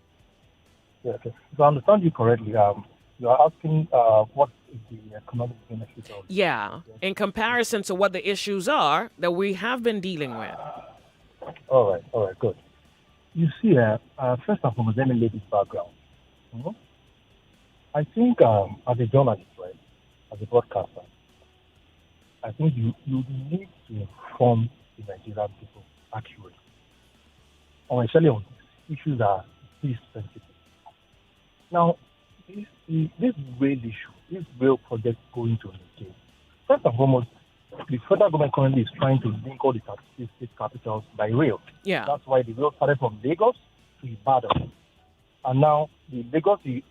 Yeah, okay. So I understand you correctly. You are asking what is the economic benefit of... Yeah, in comparison to what the issues are that we have been dealing with. All right, good. You see, first and foremost, let me lay this background. I think as a journalist, right, as a broadcaster, I think you need to inform the Nigerian people accurately, especially on issues that are this sensitive. Now, this rail issue, this rail project going to Niger, first and foremost, the federal government currently is trying to link all the state capitals by rail. Yeah. That's why the rail started from Lagos to Ibadan. And now the Lagos to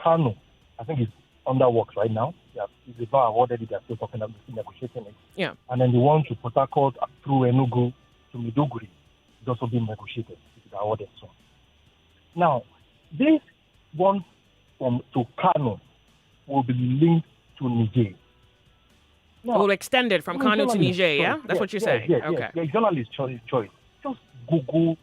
Kano, I think it's under works right now. Yeah, it's not awarded it, they're still talking about negotiating it. Yeah. And then the one to Port Harcourt through Enugu to Maiduguri is also being negotiated. It is awarded soon. Now, this one to Kano will be linked to Niger. We'll extend it from Kano to Niger, yeah? That's what you're saying? Okay. Yeah, journalist choice. Just Google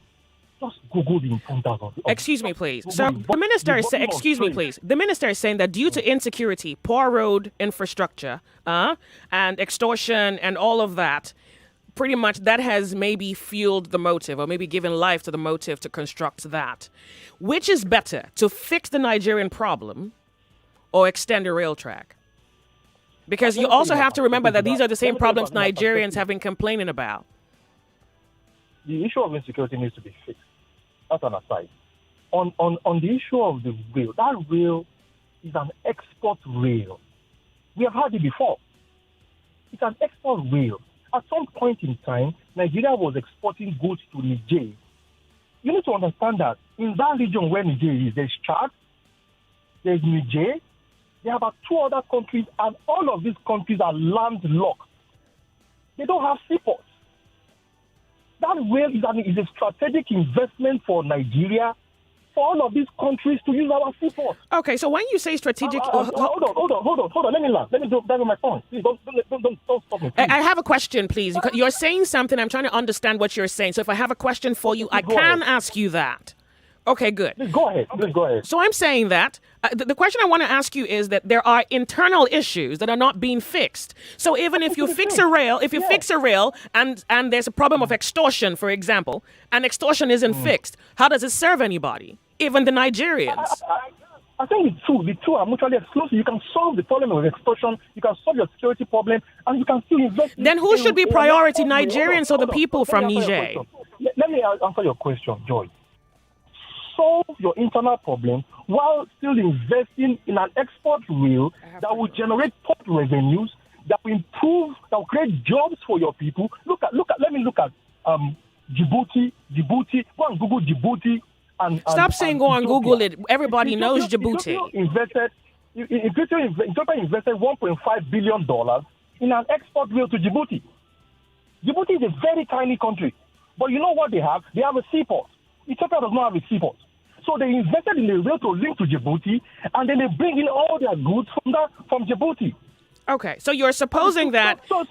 the importance of it. Excuse me, please. So the minister is saying, the minister is saying that due to insecurity, poor road infrastructure, and extortion and all of that, pretty much that has maybe fueled the motive or maybe given life to the motive to construct that. Which is better, to fix the Nigerian problem or extend a rail track? Because you also have to remember that these are the same problems Nigerians have been complaining about. The issue of insecurity needs to be fixed. That's an aside. On the issue of the rail, that rail is an export rail. We have had it before. It's an export rail. At some point in time, Nigeria was exporting goods to Niger. You need to understand that in that region where Niger is, there's Chad, there's Niger, there are about 2 other countries, and all of these countries are landlocked. They don't have seaports. That rail is a strategic investment for Nigeria, for all of these countries to use our seaports. Okay, so when you say strategic... Hold on. Let me land. Let me do my point. Please, don't stop me. Please. I have a question, please. You're saying something. I'm trying to understand what you're saying. So if I have a question for you, I can ask you that. Okay, good. Please go ahead. So I'm saying that the question I want to ask you is that there are internal issues that are not being fixed. So even if you fix a rail, and there's a problem of extortion, for example, and extortion isn't fixed, how does it serve anybody? Even the Nigerians. I think the two are mutually exclusive. You can solve the problem of extortion, you can solve your security problem, and you can still invest. Then who should be priority, Nigerians or the people from Niger? Let me answer your question, Joyce. solve your internal problem while still investing in an export rail that will generate port revenues, that will improve, that will create jobs for your people. Let me look at Djibouti. Go and Google Djibouti. Stop saying go and Google it. Everybody knows Djibouti. Ethiopia invested $1.5 billion in an export rail to Djibouti. Djibouti is a very tiny country. But you know what they have? They have a seaport. Ethiopia does not have a seaport. So they invested in a rail to link to Djibouti, and then they bring in all their goods from Djibouti. Okay, so you're supposing that... So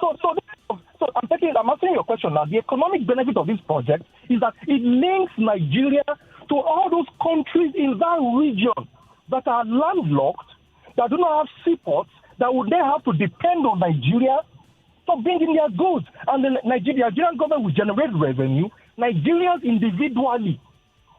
I'm answering your question now. The economic benefit of this project is that it links Nigeria to all those countries in that region that are landlocked, that do not have seaports, that would then have to depend on Nigeria for bringing their goods. And the Nigerian government will generate revenue. Nigerians individually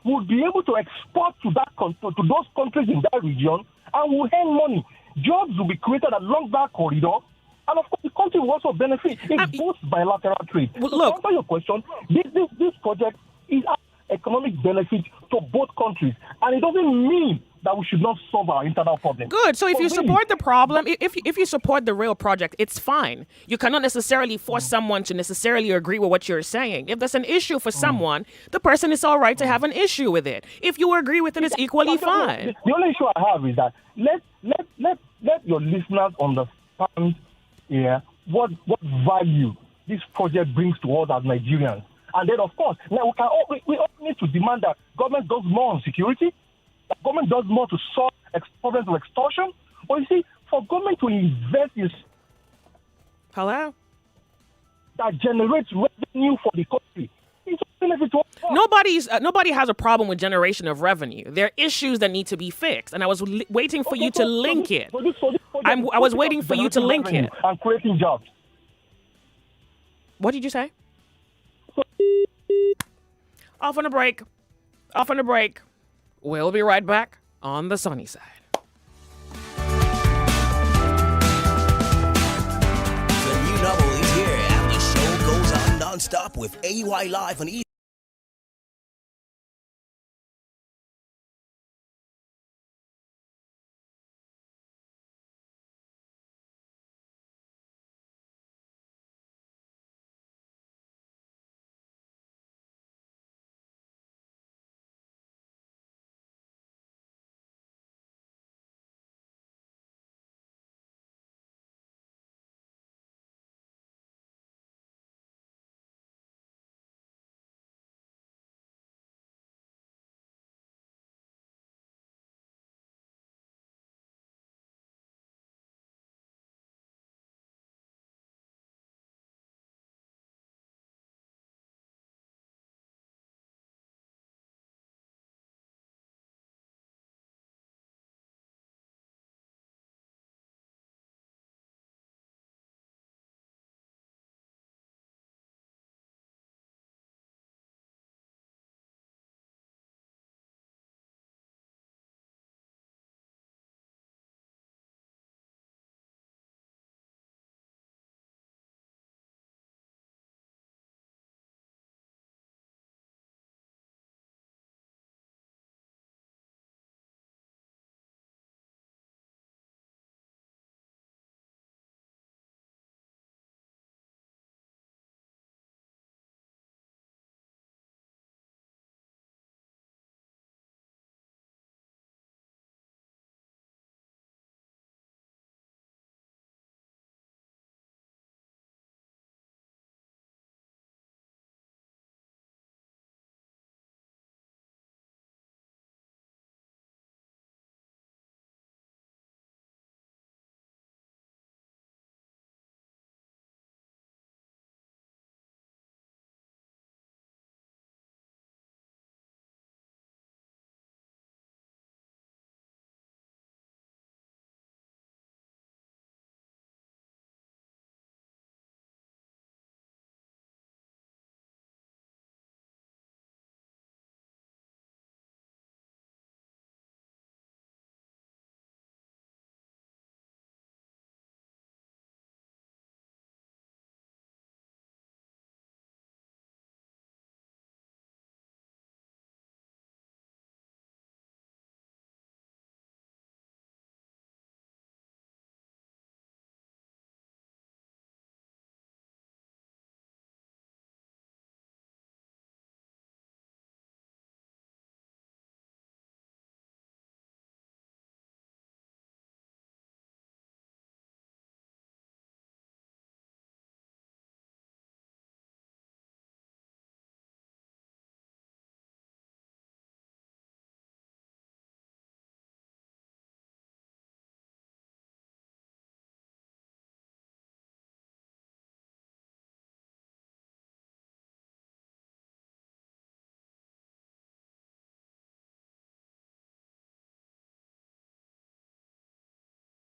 would be able to export to those countries in that region and will earn money. Jobs will be created along that corridor. And of course, the country will also benefit. It boosts bilateral trade. Well, so look, to answer your question, this project is economic benefit to both countries. And it doesn't mean that we should not solve our internal problems. Good. So if you support the problem, if you support the real project, it's fine. You cannot necessarily force someone to necessarily agree with what you're saying. If there's an issue for someone, the person is all right to have an issue with it. If you agree with it, it's equally fine. The only issue I have is that let your listeners understand what value this project brings to us as Nigerians. And then, of course, now we all need to demand that government does more on security. Government does more to solve problems of extortion. But you see, for government to invest in that generates revenue for the country, it's a benefit to all. Nobody has a problem with generation of revenue. There are issues that need to be fixed, and I was waiting for you to link it. I was waiting for you to link it. And creating jobs. What did you say? Off on a break. We'll be right back on the sunny side. The new novel is here, and the show goes on non-stop with AY Live on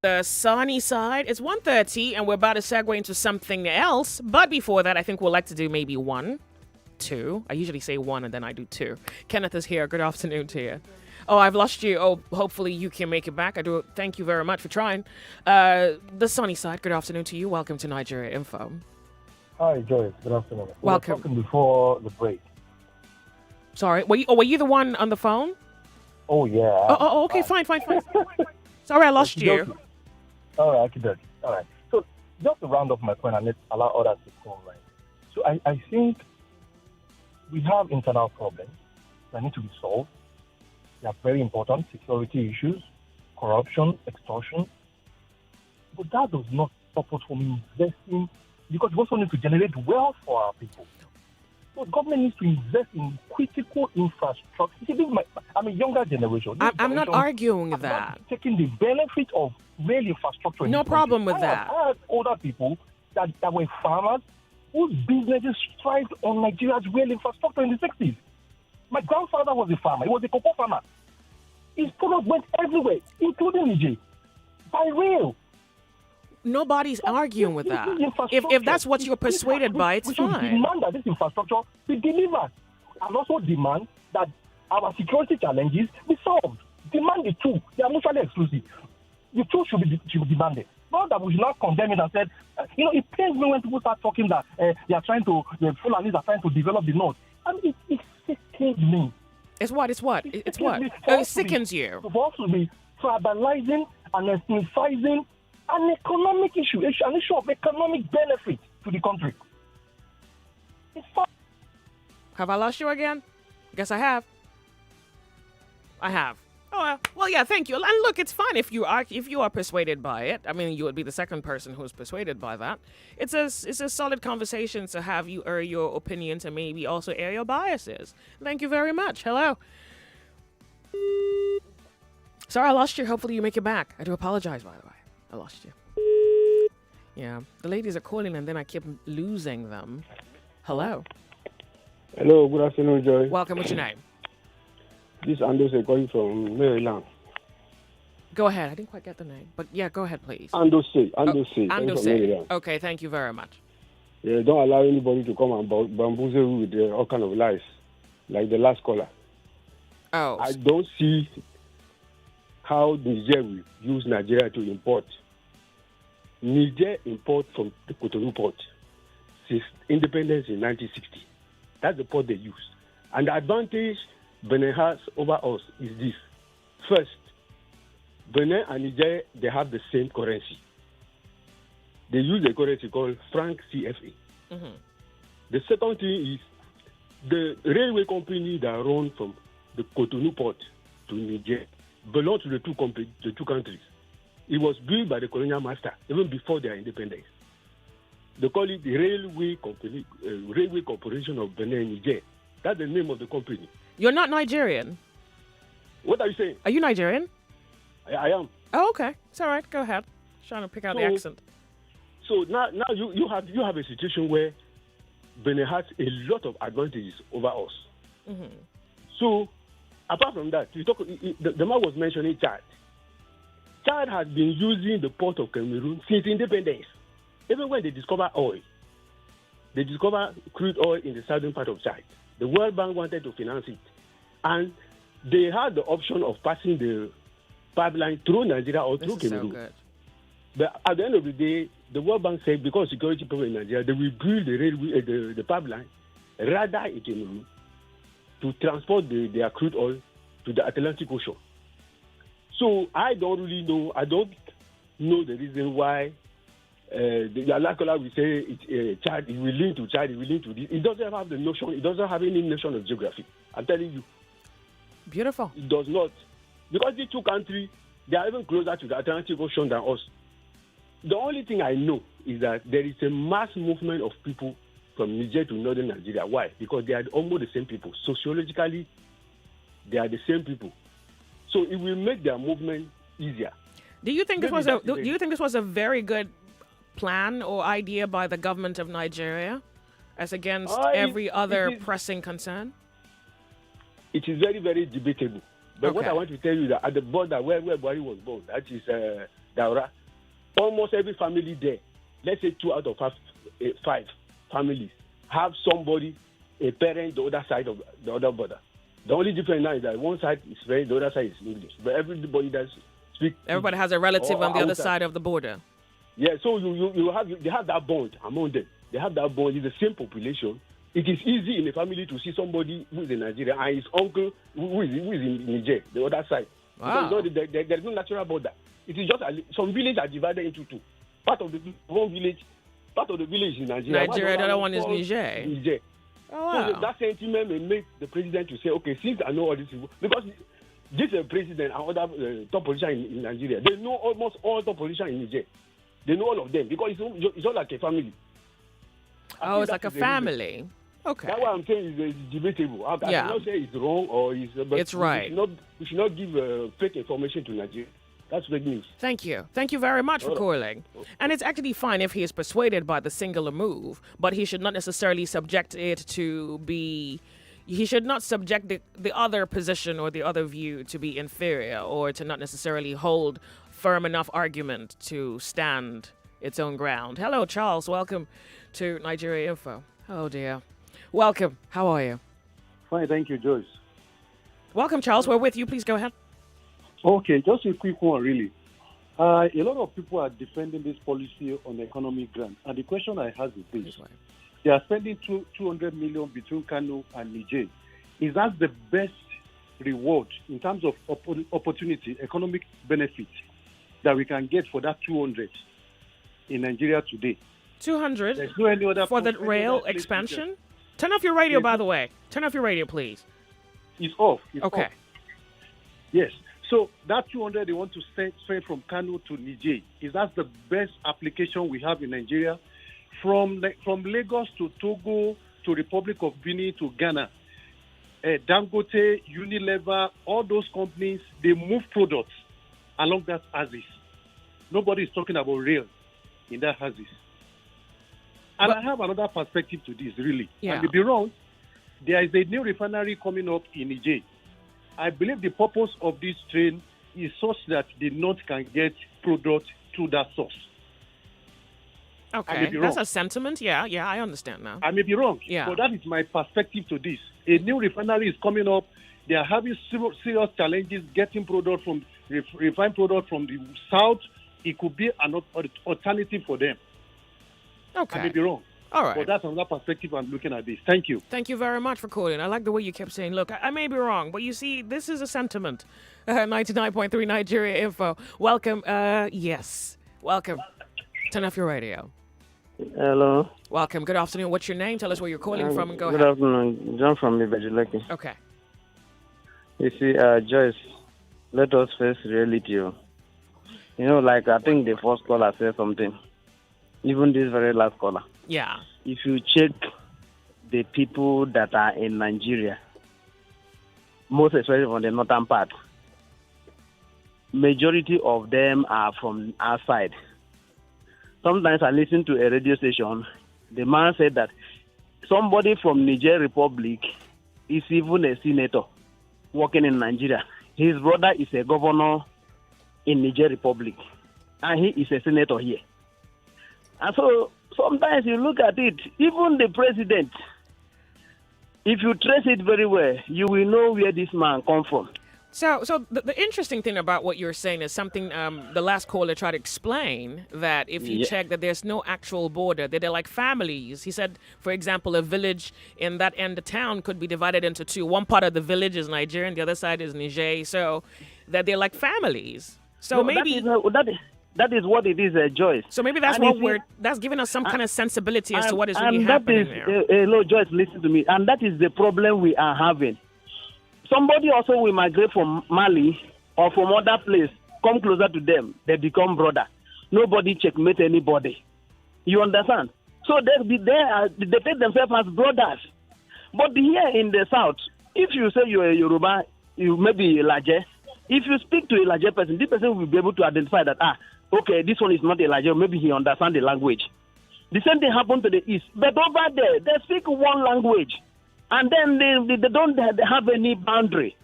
the sunny side. It's 1:30, and we're about to segue into something else. But before that, I think we'd like to do maybe 1, 2. I usually say 1 and then I do 2. Kenneth is here. Good afternoon to you. Oh, I've lost you. Oh, hopefully you can make it back. I do. Thank you very much for trying. The sunny side. Good afternoon to you. Welcome to Nigeria Info. Hi, Joyce. Good afternoon. Welcome. We were talking before the break. Sorry. Were you the one on the phone? Oh, yeah. Okay. Fine. Sorry, I lost you. All right, okay. All right. So just to round off my point and let's allow others to call, right? So I think we have internal problems that need to be solved. They are very important: security issues, corruption, extortion. But that does not stop us from investing, because we also need to generate wealth for our people. So the government needs to invest in critical infrastructure. I'm a younger generation. I'm not arguing that. Not taking the benefit of rail infrastructure. No problem with that. I had older people that were farmers whose businesses thrived on Nigeria's rail infrastructure in the 60s. My grandfather was a farmer. He was a cocoa farmer. His products went everywhere, including Niger, by rail. Nobody's arguing with that. If that's what you're persuaded by, it's fine. We demand that this infrastructure be delivered, and also demand that our security challenges be solved. Demand the two. They are mutually exclusive. The two should be demanded. Not that we should not condemn it and said, it pains me when people start talking that the Fulanis are trying to develop the North. And it sickens me. It's what? It sickens you. For us to be tribalizing and ethnicizing an economic issue, an issue of economic benefit to the country. Have I lost you again? Guess I have. Oh, well, yeah, thank you. And look, it's fine if you are persuaded by it. I mean, you would be the second person who's persuaded by that. It's a solid conversation to have you air your opinions and maybe also air your biases. Thank you very much. Hello. Sorry, I lost you. Hopefully you make it back. I do apologize, by the way. I lost you. Yeah, the ladies are calling and then I keep losing them. Hello. Hello, good afternoon, Joy. Welcome. What's your name? This is Andose calling from Maryland. Go ahead. I didn't quite get the name, but yeah, go ahead, please. Andose. Okay, thank you very much. Yeah, don't allow anybody to come and bamboozle you with all kind of lies, like the last caller. Oh. I don't see how Niger will use Nigeria to import. Niger import from the Cotonou port since independence in 1960. That's the port they use. And the advantage Benin has over us is this. First, Benin and Niger, they have the same currency. They use a currency called franc CFA. Mm-hmm. The second thing is the railway company that run from the Cotonou port to Niger belong to the two countries. It was built by the colonial master even before their independence. They call it the Railway Corporation of Benin and Niger. That's the name of the company. You're not Nigerian. What are you saying? Are you Nigerian? I am. Oh, okay. It's all right. Go ahead. Trying to pick out the accent. So now you have a situation where Benin has a lot of advantages over us. Mm-hmm. So apart from that, the man was mentioning Chad. Chad has been using the port of Cameroon since independence. Even when they discover oil, they discover crude oil in the southern part of Chad. The World Bank wanted to finance it. And they had the option of passing the pipeline through Nigeria or through Cameroon. So good. But at the end of the day, the World Bank said because security problem in Nigeria, they will build the railway, the pipeline, rather in Cameroon, to transport their crude oil to the Atlantic Ocean. So I don't really know. I don't know the reason why the Alakola will say Chad is willing to Chad is willing to this. It doesn't have the notion. It doesn't have any notion of geography. I'm telling you. Beautiful. It does not, because these two countries, they are even closer to the Atlantic Ocean than us. The only thing I know is that there is a mass movement of people from Niger to northern Nigeria. Why? Because they are almost the same people. Sociologically, they are the same people. So it will make their movement easier. Do you think this was a very good plan or idea by the government of Nigeria as against every other pressing concern? It is very, very debatable. But what I want to tell you is that at the border where Buhari was born, that is Daura, almost every family there, let's say 2 out of 5 families, have somebody, a parent, the other side of the other border. The only difference now is that one side is French, the other side is English. But everybody does speak. Everybody has a relative on the other side of the border. Yeah, so they have that bond among them. They have that bond. It's the same population. It is easy in a family to see somebody who is in Nigeria and his uncle who is in Niger, the other side. Wow. Because there is no natural border. It is just some villages are divided into two. Part of the village is in Nigeria. The other one is Niger. Niger. Oh, wow. So that sentiment may make the president to say, okay, since I know all these people, because this president and other top politicians in Nigeria, they know almost all top politicians in Niger. They know all of them because it's all like a family. Oh, it's like a family. Okay. That's what I'm saying is debatable. I cannot say it's wrong or it's right. We should not give fake information to Nigeria. That's fake news. Thank you. Thank you very much for calling. And it's actually fine if he is persuaded by the singular move, but he should not necessarily subject it to be... He should not subject the other position or the other view to be inferior or to not necessarily hold firm enough argument to stand its own ground. Hello, Charles. Welcome to Nigeria Info. Oh, dear. Welcome. How are you? Fine, thank you, Joyce. Welcome, Charles. We're with you. Please go ahead. Okay, just a quick one, really. A lot of people are defending this policy on economic grant. And the question I have is this. They are spending 200 million between Kano and Niger. Is that the best reward in terms of opportunity, economic benefit that we can get for that 200 in Nigeria today? 200 There's no any other for the rail expansion? Turn off your radio, by the way. Turn off your radio, please. It's off. Okay. Off. Yes. So that 200 they want to send from Kano to Niger. Is that the best application we have in Nigeria? From Lagos to Togo to Republic of Benin to Ghana, Dangote, Unilever, all those companies, they move products along that axis. Nobody is talking about rail in that axis. And I have another perspective to this, really. Yeah. I may be wrong. There is a new refinery coming up in Niger. I believe the purpose of this train is such that the North can get product to that source. Okay, that's a sentiment. Yeah, I understand now. I may be wrong, yeah, but that is my perspective to this. A new refinery is coming up. They are having serious challenges getting product from refined product from the south. It could be an alternative for them. Okay, I may be wrong. All right, but that's another perspective I'm looking at this. Thank you. Thank you very much for calling. I like the way you kept saying, look, I may be wrong, but you see, this is a sentiment. 99.3 Nigeria Info. Welcome. Yes, welcome. Turn off your radio. Hello. Welcome. Good afternoon. What's your name? Tell us where you're calling from and go ahead. Good afternoon. John from Ibejileki. Okay. You see, Joyce, let us face reality. You know, like I think the first caller said something. Even this very last caller. Yeah. If you check the people that are in Nigeria, most especially from the northern part, majority of them are from outside. Sometimes I listen to a radio station. The man said that somebody from Niger Republic is even a senator working in Nigeria. His brother is a governor in Niger Republic, and he is a senator here. And so sometimes you look at it, even the president, if you trace it very well, you will know where this man comes from. So the interesting thing about what you're saying is something the last caller tried to explain, that if you check that there's no actual border, that they're like families. He said, for example, a village in that end of town could be divided into two. One part of the village is Nigerian, the other side is Niger. So that they're like families. So maybe... That is what it is, Joyce. So maybe that's that's giving us some kind of sensibility as to what is really happening there. Hello, Joyce, listen to me. And that is the problem we are having. Somebody also will migrate from Mali or from other place, come closer to them, they become brother. Nobody checkmate anybody. You understand? So they take themselves as brothers. But here in the south, if you say you're a Yoruba, you may be a Laje. If you speak to a Laje person, this person will be able to identify that, okay, this one is not a Laje, maybe he understands the language. The same thing happened to the east. But over there, they speak one language. And then they don't have any boundary.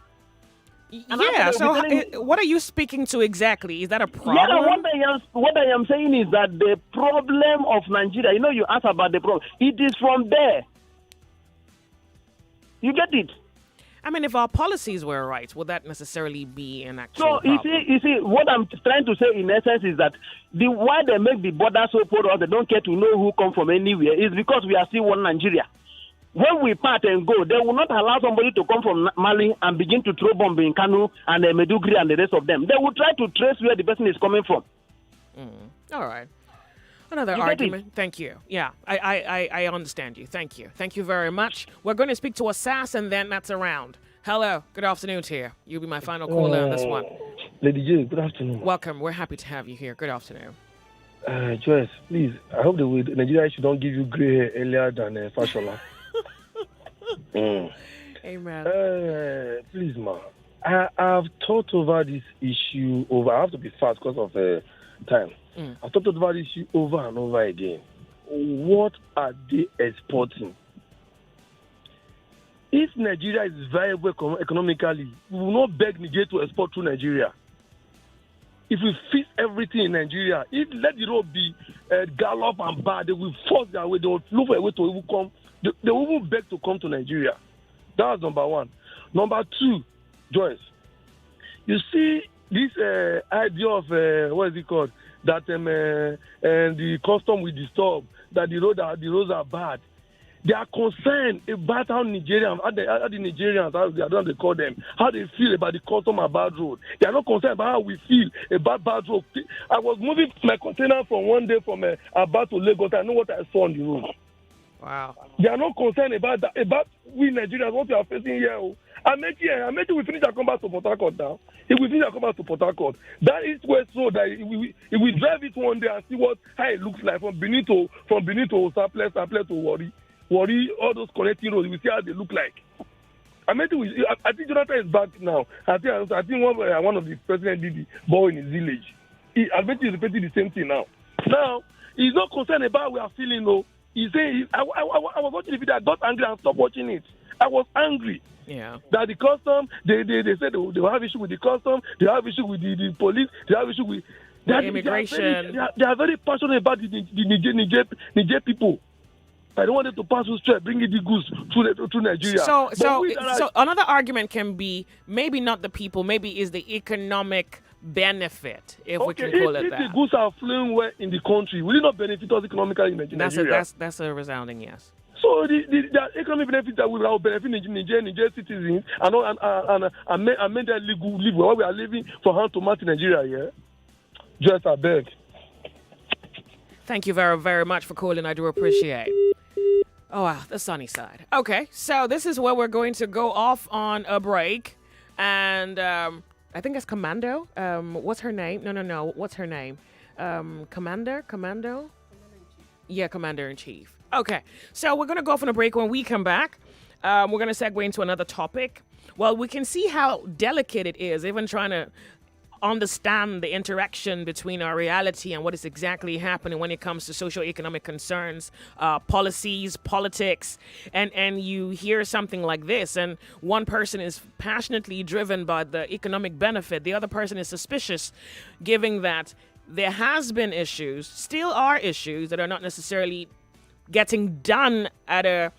Yeah, so what are you speaking to exactly? Is that a problem? Yeah, what I am saying is that the problem of Nigeria, you asked about the problem, it is from there. You get it? I mean, if our policies were right, would that necessarily be an actual problem? You see, what I'm trying to say in essence is that why they make the border so porous, they don't care to know who come from anywhere, is because we are still one Nigeria. When we part and go, they will not allow somebody to come from Mali and begin to throw bomb in Kano and Medugri and the rest of them. They will try to trace where the person is coming from. All right. Another argument. Thank you. Yeah, I understand you. Thank you. Thank you very much. We're going to speak to Assas, and then that's around. Hello. Good afternoon to you. You'll be my final caller on this one. Lady J, good afternoon. Welcome. We're happy to have you here. Good afternoon. Joyce, please, I hope Nigeria should not give you gray hair earlier than Fashola. Amen. Please, ma. I've thought over this issue over. I have to be fast because of time. I've thought over this issue over and over again. What are they exporting? If Nigeria is viable economically, we will not beg Niger to export to Nigeria. If we fix everything in Nigeria, let the road be gallop and bad, they will force their way. They will look for a way to even come. They will even beg to come to Nigeria. That's number one. Number two, Joyce, you see this idea of what is it called? That and the custom will disturb, that the roads are bad. They are concerned about how Nigerians, how the Nigerians, how they call them, how they feel about the custom and bad road. They are not concerned about how we feel about bad road. I was moving my container from one day from Aba to Lagos. I know what I saw on the road. Wow. They are not concerned about that, about we Nigerians, what we are facing here. I met you, we finish and come back to Port Harcourt now. If we finish and come back to Port Harcourt, that is west road that if we drive it one day and see how it looks like from Benin to Sapele to Worry, all those connecting roads, we see how they look like. I think Jonathan is back now. I think one of the president did the boy in his village. I bet he's repeating the same thing now. Now, he's not concerned about how we are feeling, though. He's saying, I was watching the video, I got angry and stopped watching it. I was angry. Yeah. That the custom, they said they will have issue with the custom, they have issue with the police, they have issue with immigration. They are very passionate about the Niger people. I don't want them to pass through straight, bringing the goods to Nigeria. So another argument can be maybe not the people, maybe is the economic benefit, if we can call it that. If the goods are flowing well in the country, will it not benefit us economically in Nigeria? That's a resounding yes. So the economic benefits that will benefit Niger citizens and make them live where we are living for hand to mouth in Nigeria, yeah? Just I beg. Thank you very, very much for calling. I do appreciate. Oh, wow, the sunny side. Okay, so this is where we're going to go off on a break. And I think it's Commando. What's her name? No. What's her name? Commando? Yeah, Commander-in-Chief. Okay, so we're going to go off on a break. When we come back, we're going to segue into another topic. Well, we can see how delicate it is, even trying to understand the interaction between our reality and what is exactly happening when it comes to socio-economic concerns, policies, politics, and you hear something like this, and one person is passionately driven by the economic benefit, the other person is suspicious, given that there has been issues, still are issues that are not necessarily getting done at a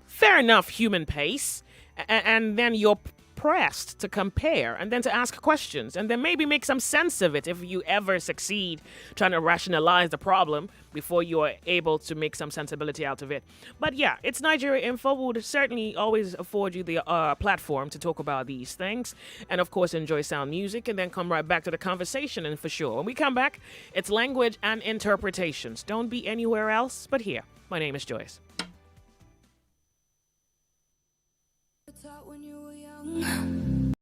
fair enough human pace, and then you're pressed to compare and then to ask questions and then maybe make some sense of it if you ever succeed trying to rationalize the problem before you are able to make some sensibility out of it. But yeah, it's Nigeria Info. We would certainly always afford you the platform to talk about these things and of course enjoy sound music and then come right back to the conversation. And for sure, when we come back, it's language and interpretations. Don't be anywhere else but here. My name is Joyce. When you were young.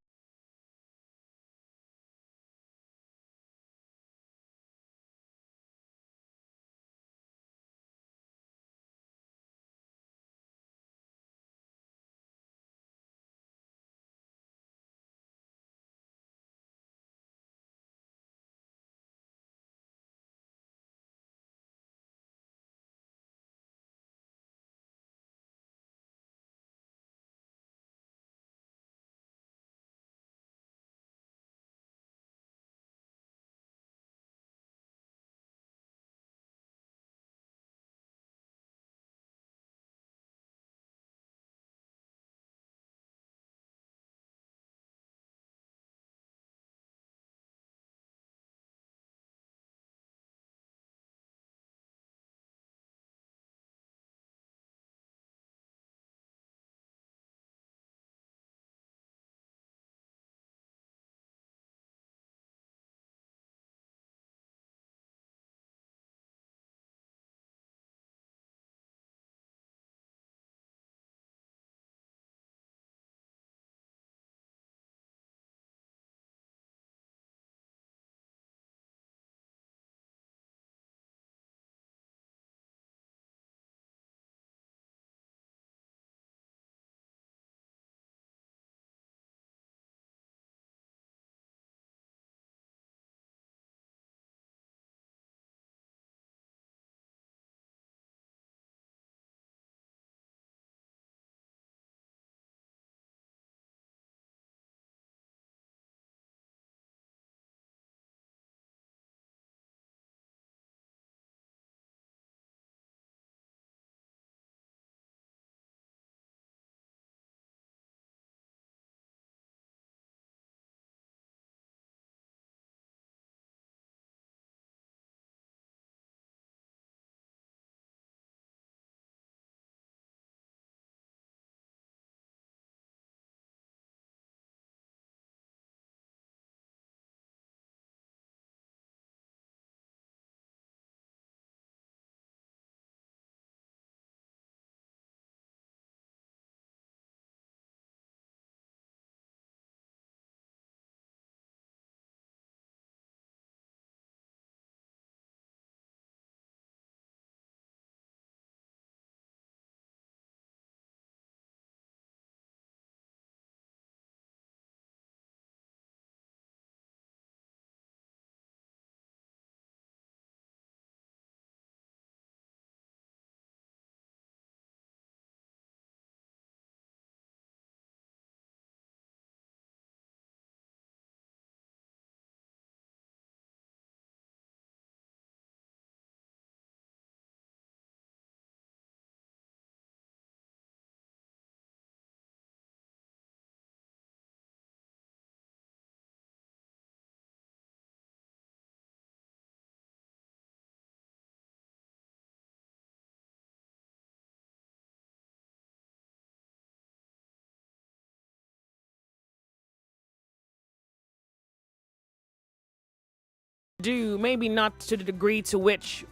do, maybe not to the degree to which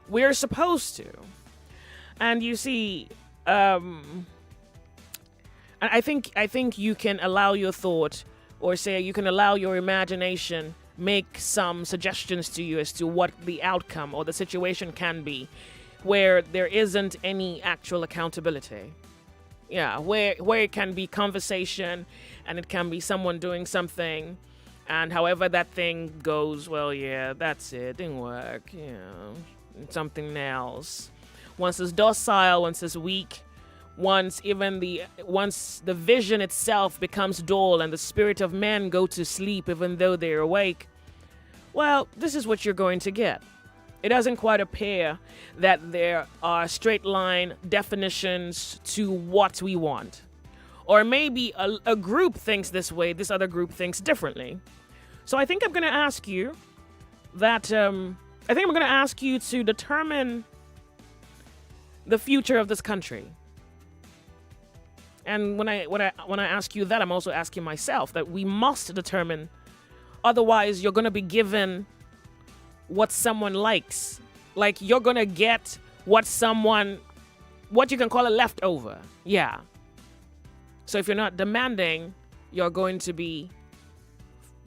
we're supposed to. And you see, I think you can allow your thought, or say you can allow your imagination make some suggestions to you as to what the outcome or the situation can be, where there isn't any actual accountability. Yeah, where it can be conversation, and it can be someone doing something, and however that thing goes, well, yeah, that's it, didn't work, something else. Once it's docile, once it's weak, once the vision itself becomes dull and the spirit of men go to sleep even though they're awake, well, this is what you're going to get. It doesn't quite appear that there are straight line definitions to what we want. Or maybe a group thinks this way, this other group thinks differently. So I think I'm going to ask you to determine the future of this country. And when I ask you that, I'm also asking myself that we must determine. Otherwise, you're going to be given what someone likes. Like, you're going to get what you can call a leftover. Yeah. So if you're not demanding, you're going to be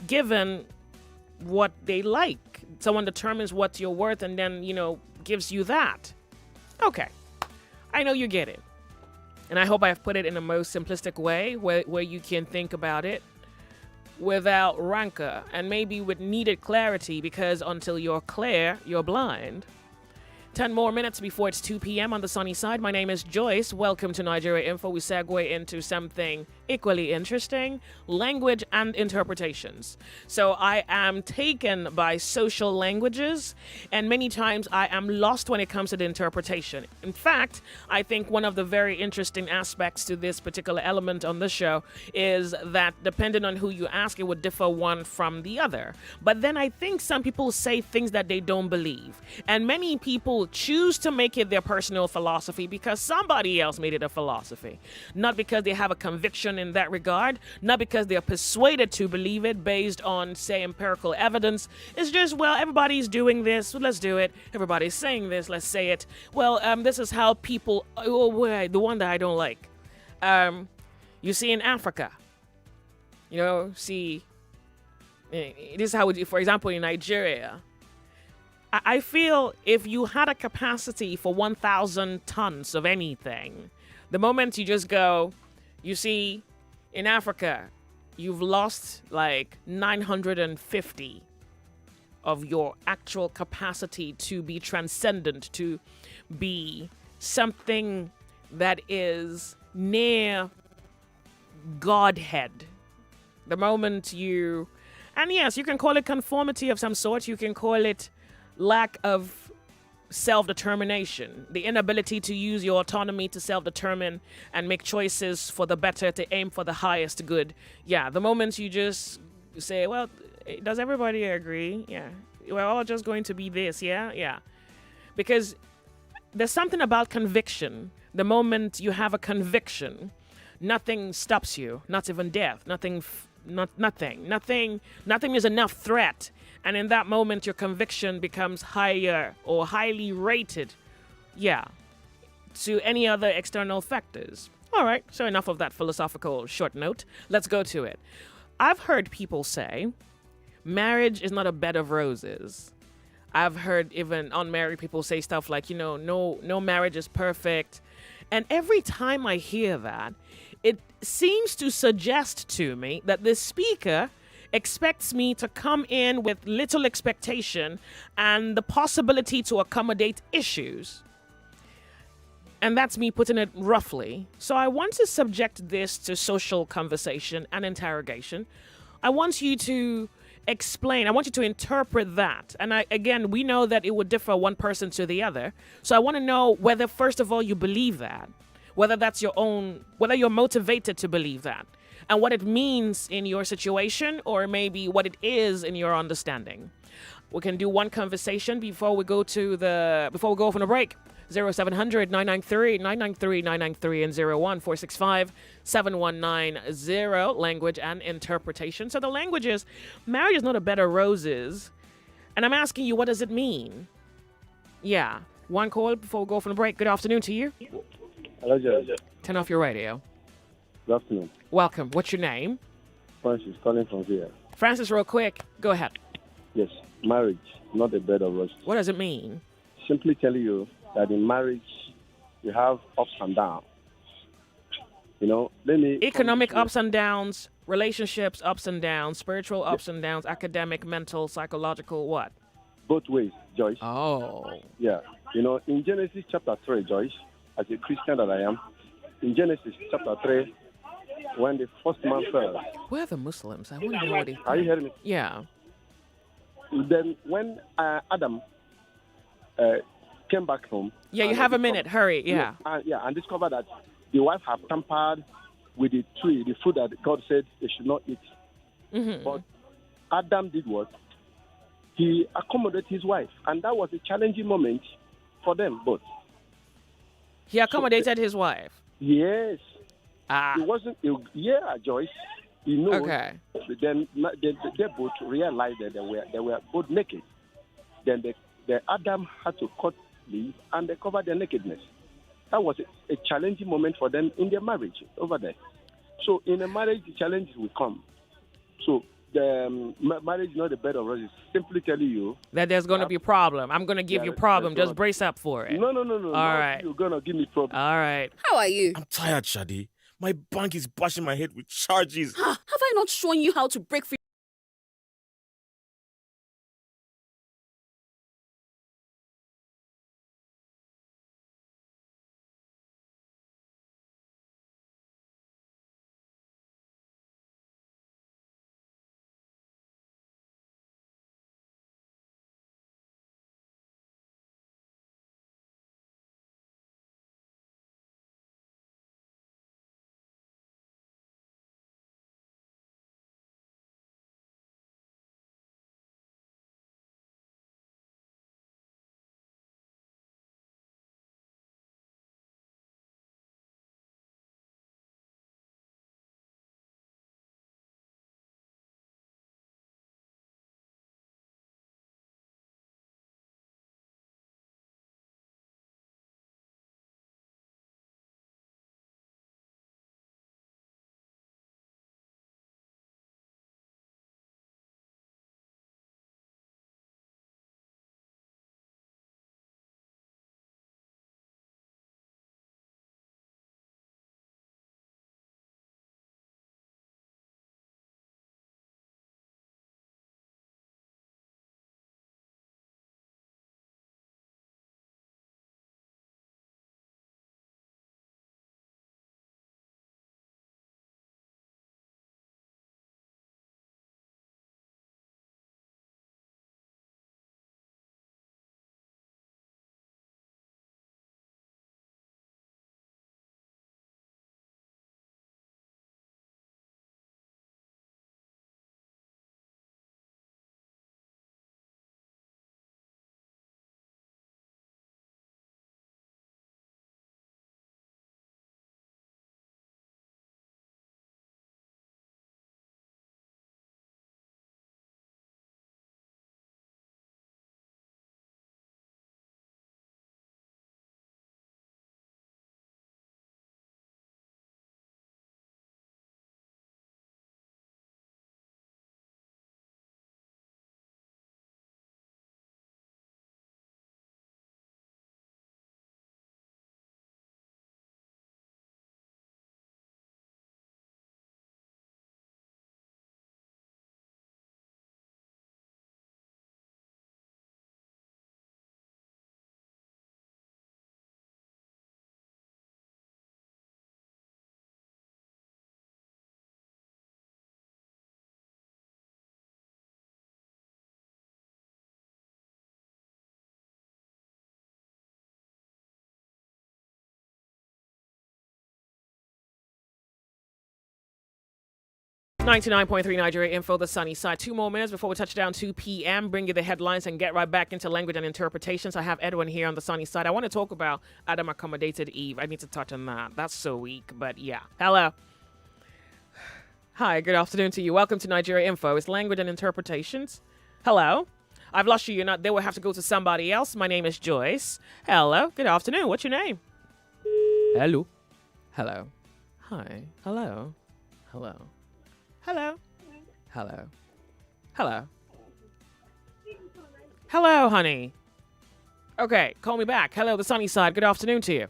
given what they like. Someone determines what you're worth and then, gives you that. Okay. I know you get it. And I hope I've put it in the most simplistic way where you can think about it without rancor and maybe with needed clarity, because until you're clear, you're blind. 10 more minutes before it's 2 p.m. on the sunny side. My name is Joyce. Welcome to Nigeria Info. We segue into something equally interesting, language and interpretations. So I am taken by social languages, and many times I am lost when it comes to the interpretation. In fact, I think one of the very interesting aspects to this particular element on the show is that depending on who you ask, it would differ one from the other. But then I think some people say things that they don't believe, and many people choose to make it their personal philosophy because somebody else made it a philosophy, not because they have a conviction in that regard, not because they're persuaded to believe it based on, say, empirical evidence. It's just, well, everybody's doing this, so let's do it. Everybody's saying this, let's say it. Well, this is how people, the one that I don't like, you see in Africa, this is how we do, for example, in Nigeria. I feel if you had a capacity for 1,000 tons of anything, the moment you just go, you see, in Africa, you've lost like 950 of your actual capacity to be transcendent, to be something that is near Godhead. The moment and yes, you can call it conformity of some sort, you can call it lack of self-determination, the inability to use your autonomy to self-determine and make choices for the better, to aim for the highest good. Yeah, the moment you just say, well, does everybody agree? Yeah, we're all just going to be this, yeah. Because there's something about conviction. The moment you have a conviction, nothing stops you, not even death, nothing is enough threat. And in that moment, your conviction becomes higher or highly rated, to any other external factors. All right, so enough of that philosophical short note. Let's go to it. I've heard people say marriage is not a bed of roses. I've heard even unmarried people say stuff like, no marriage is perfect. And every time I hear that, it seems to suggest to me that the speaker expects me to come in with little expectation and the possibility to accommodate issues. And that's me putting it roughly. So I want to subject this to social conversation and interrogation. I want you to explain, I want you to interpret that. And again, we know that it would differ one person to the other. So I want to know whether, first of all, you believe that, whether that's your own, whether you're motivated to believe that, and what it means in your situation, or maybe what it is in your understanding. We can do one conversation before we go off on a break. 0700-993-993-993 and 01-465-7190, language and interpretation. So the language is, marriage is not a bed of roses. And I'm asking you, what does it mean? Yeah. One call before we go from the break. Good afternoon to you. Hello, Joyce. Turn off your radio. Good afternoon. Welcome. What's your name? Francis, calling from here. Francis, real quick. Go ahead. Yes, marriage, not a bed of roses. What does it mean? Simply telling you that in marriage, you have ups and downs. You know, economic ups and downs, relationships ups and downs, spiritual ups and downs, academic, mental, psychological, what? Both ways, Joyce. Oh. Yeah. You know, in Genesis chapter 3, Joyce, as a Christian that I am, in Genesis chapter 3, when the first man fell. Where are the Muslims? I want to know what they Are you hearing me? Yeah. Then when Adam came back home. Yeah, you have a minute. Hurry. Yeah. And discovered that the wife had tampered with the tree, the fruit that God said they should not eat. Mm-hmm. But Adam did what? He accommodated his wife, and that was a challenging moment for them both. He accommodated his wife? Yes. Ah. It wasn't, Joyce. You know, okay. Then they both realized that they were both naked. Then the Adam had to cut leave and they covered their nakedness. That was a challenging moment for them in their marriage over there. So in a marriage, the challenges will come. So the marriage is not a bed of roses. Simply telling you that there's going to be a problem. I'm going to give you a problem. Just brace up for it. No. All right. You're going to give me problem. All right. How are you? I'm tired, Shadi. My bank is bashing my head with charges. Have I not shown you how to break free? .3 Nigeria info, the sunny side. 2 more minutes before we touch down 2 p.m. Bring you the headlines and get right back into language and interpretations. I have Edwin here on the sunny side. I want to talk about Adam accommodated Eve. I need to touch on that. That's so weak, but yeah. Hello. Hi, good afternoon to you. Welcome to Nigeria Info. It's language and interpretations. Hello. I've lost you. You're not there. We'll have to go to somebody else. My name is Joyce. Hello. Good afternoon. What's your name? Hello. Hello. Hi. Hello. Hello. Hello. Hello. Hello. Hello, honey. Okay, call me back. Hello, the sunny side. Good afternoon to you.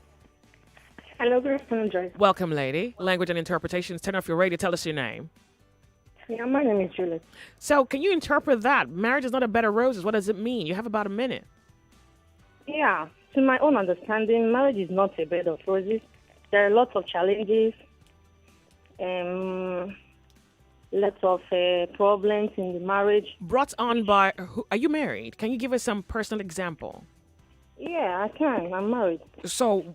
Hello, good afternoon, Joyce. Welcome, lady. Language and interpretations. Turn off your radio. Tell us your name. Yeah, my name is Juliet. So, can you interpret that? Marriage is not a bed of roses. What does it mean? You have about a minute. Yeah, to my own understanding, marriage is not a bed of roses. There are lots of challenges, lots of problems in the marriage. Brought on by, are you married? Can you give us some personal example? Yeah, I can. I'm married. So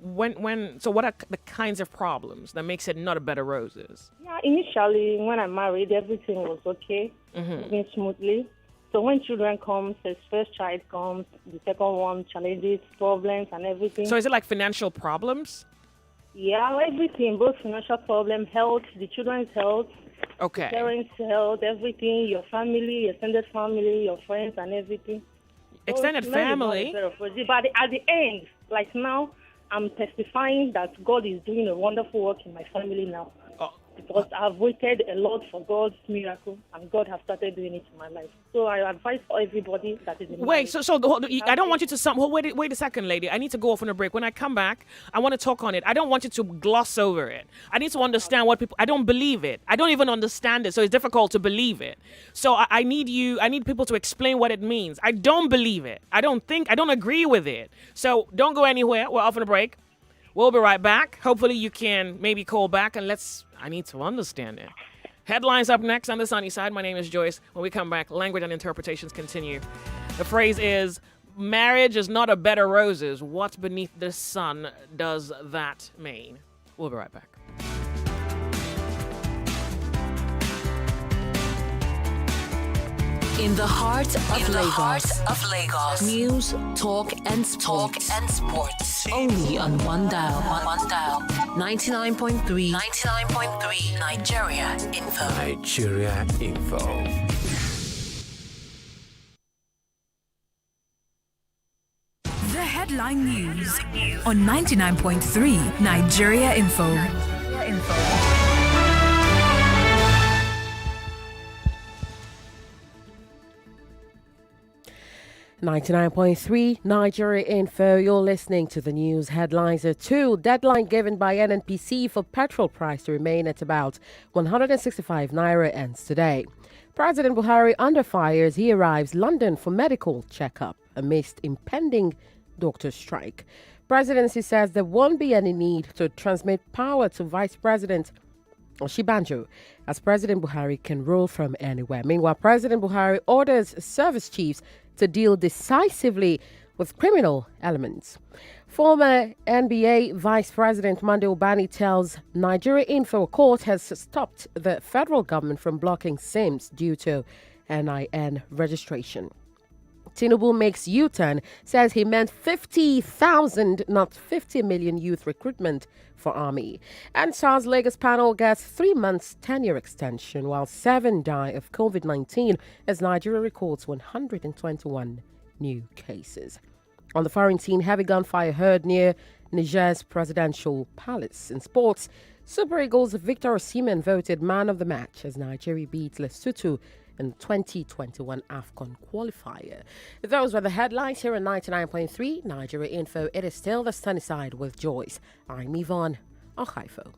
so what are the kinds of problems that makes it not a bed of roses? Yeah, initially when I married, everything was okay, moving smoothly. So when children come, the first child comes, the second one, challenges, problems, and everything. So is it like financial problems? Yeah, everything, both financial problem, health, the children's health, okay, parents' health, everything, your family, your extended family, your friends, and everything. Extended family? But at the end, like now, I'm testifying that God is doing a wonderful work in my family now. Because I've waited a lot for God's miracle, and God has started doing it in my life. So I advise for everybody that is in Wait, so I don't want you to wait a second, lady. I need to go off on a break. When I come back, I want to talk on it. I don't want you to gloss over it. I need to understand what people. I don't believe it. I don't even understand it, so it's difficult to believe it. So I need people to explain what it means. I don't believe it. I don't agree with it. So don't go anywhere. We're off on a break. We'll be right back. Hopefully you can maybe call back and I need to understand it. Headlines up next on the sunny side. My name is Joyce. When we come back, language and interpretations continue. The phrase is, marriage is not a bed of roses. What beneath the sun does that mean? We'll be right back. In the heart of Lagos. News, talk and sports. Only on one dial. 99.3 Nigeria Info. The headline news on 99.3 Nigeria Info. 99.3 Nigeria Info. You're listening to the news headlines at 2. Deadline given by NNPC for petrol price to remain at about 165 naira ends today. President Buhari under fire as he arrives London for medical checkup amidst impending doctor strike. Presidency says there won't be any need to transmit power to Vice President Oshibanjo, as President Buhari can rule from anywhere. Meanwhile, President Buhari orders service chiefs to deal decisively with criminal elements. Former NBA Vice President Monday Obani tells Nigeria Info Court has stopped the federal government from blocking SIMs due to NIN registration. Tinubu makes U-turn, says he meant 50,000, not 50 million youth recruitment for army. And SARS Lagos panel gets 3 months tenure extension, while 7 die of COVID-19 as Nigeria records 121 new cases. On the foreign scene, heavy gunfire heard near Niger's presidential palace. In sports, Super Eagles Victor Osimhen voted man of the match as Nigeria beat Lesotho in 2021 AFCON qualifier. Those were the headlines here on 99.3 Nigeria Info. It is still the sunny side with Joyce. I'm Yvonne Ochaifo.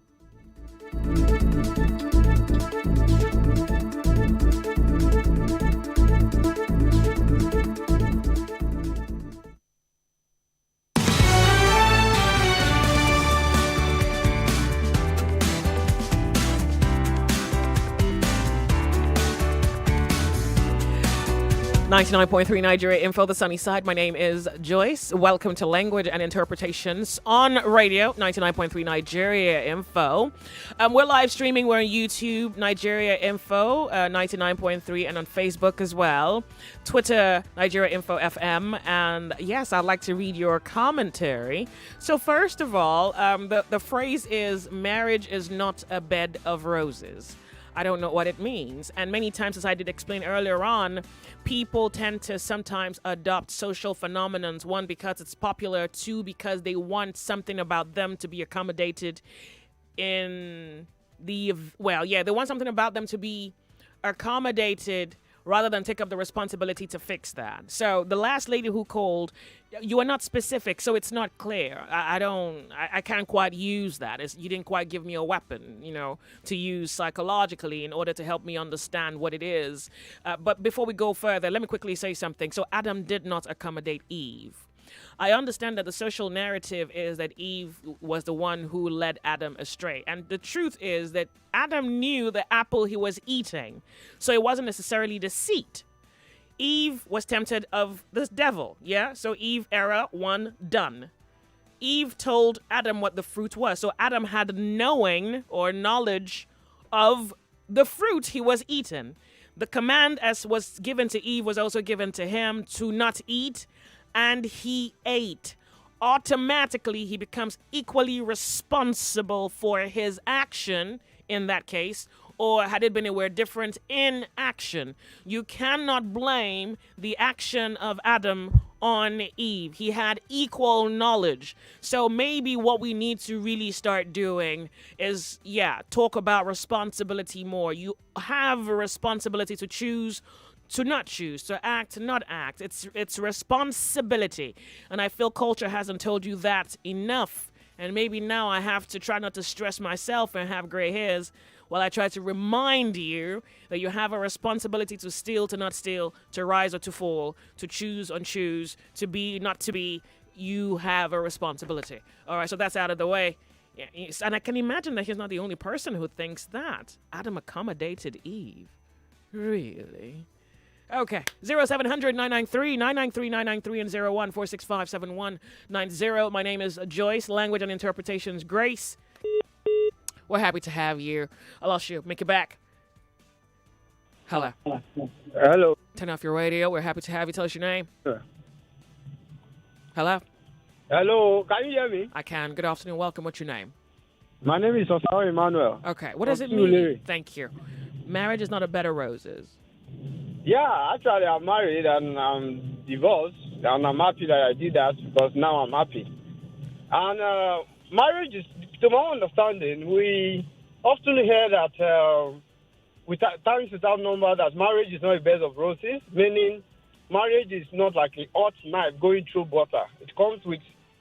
99.3 Nigeria Info, the sunny side. My name is Joyce. Welcome to Language and Interpretations on radio, 99.3 Nigeria Info. We're live streaming. We're on YouTube, Nigeria Info, 99.3, and on Facebook as well. Twitter, Nigeria Info FM. And yes, I'd like to read your commentary. So first of all, the phrase is, marriage is not a bed of roses. I don't know what it means. And many times, as I did explain earlier on, people tend to sometimes adopt social phenomenons, one, because it's popular, two, because they want something about them to be accommodated in they want something about them to be accommodated rather than take up the responsibility to fix that. So the last lady who called, you are not specific, so it's not clear. I can't quite use that. You didn't quite give me a weapon, to use psychologically in order to help me understand what it is. But before we go further, let me quickly say something. So Adam did not accommodate Eve. I understand that the social narrative is that Eve was the one who led Adam astray. And the truth is that Adam knew the apple he was eating. So it wasn't necessarily deceit. Eve was tempted of the devil. Yeah. So Eve era 1 done. Eve told Adam what the fruit was. So Adam had knowing or knowledge of the fruit he was eating. The command as was given to Eve was also given to him to not eat. And he ate. Automatically, he becomes equally responsible for his action in that case, or had it been a word different, in action. You cannot blame the action of Adam on Eve. He had equal knowledge. So maybe what we need to really start doing is, talk about responsibility more. You have a responsibility to choose, to not choose, to act, not act. It's responsibility. And I feel culture hasn't told you that enough. And maybe now I have to try not to stress myself and have gray hairs while I try to remind you that you have a responsibility to steal, to not steal, to rise or to fall, to choose, unchoose, to be, not to be. You have a responsibility. All right, so that's out of the way. And I can imagine that he's not the only person who thinks that. Adam accommodated Eve. Really? Okay, 0700-993-993-993 and 01-465-7190. My name is Joyce, Language and Interpretations Grace. We're happy to have you. I lost you. Make it back. Hello. Hello. Turn off your radio. We're happy to have you. Tell us your name. Hello. Hello. Can you hear me? I can. Good afternoon. Welcome. What's your name? My name is Osaro Emmanuel. Okay. What does it mean? Thank you. Marriage is not a bed of roses. Yeah, actually, I'm married and I'm divorced, and I'm happy that I did that because now I'm happy. And marriage is, to my understanding, we often hear that with times without number that marriage is not a bed of roses, meaning marriage is not like a hot knife going through butter. It comes with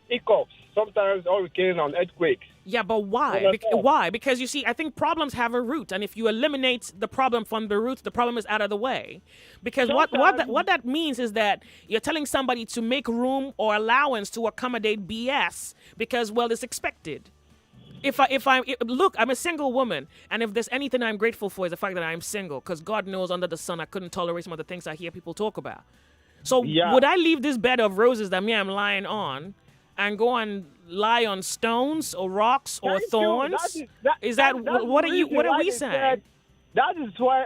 hiccups, sometimes hurricanes and earthquakes. Yeah, but why? Why? Because you see, I think problems have a root, and if you eliminate the problem from the root, the problem is out of the way. Because what that means is that you're telling somebody to make room or allowance to accommodate BS because, well, it's expected. Look, I'm a single woman, and if there's anything I'm grateful for is the fact that I'm single, because God knows under the sun I couldn't tolerate some of the things I hear people talk about. So would I leave this bed of roses that I'm lying on and go and lie on stones or rocks or thorns? What are we saying? That's why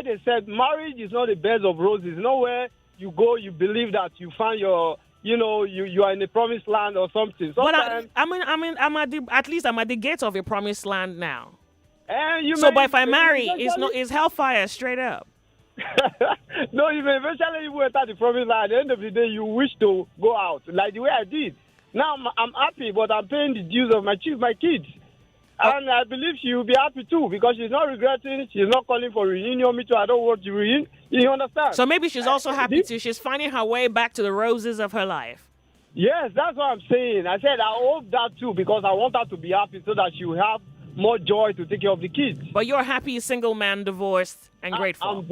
they said marriage is not a bed of roses. Nowhere you go, you believe that you find you are in a promised land or something. But I'm at the gates of a promised land now. But if I marry, it's hellfire straight up. No, you may eventually enter the promised land. At the end of the day, you wish to go out like the way I did. Now I'm happy, but I'm paying the dues of my kids. And I believe she will be happy too because she's not regretting. She's not calling for reunion. Me too. I don't want to reunion. You understand? So maybe she's also happy too. She's finding her way back to the roses of her life. Yes, that's what I'm saying. I said I hope that too because I want her to be happy so that she will have more joy to take care of the kids. But you're a happy single man, divorced and grateful.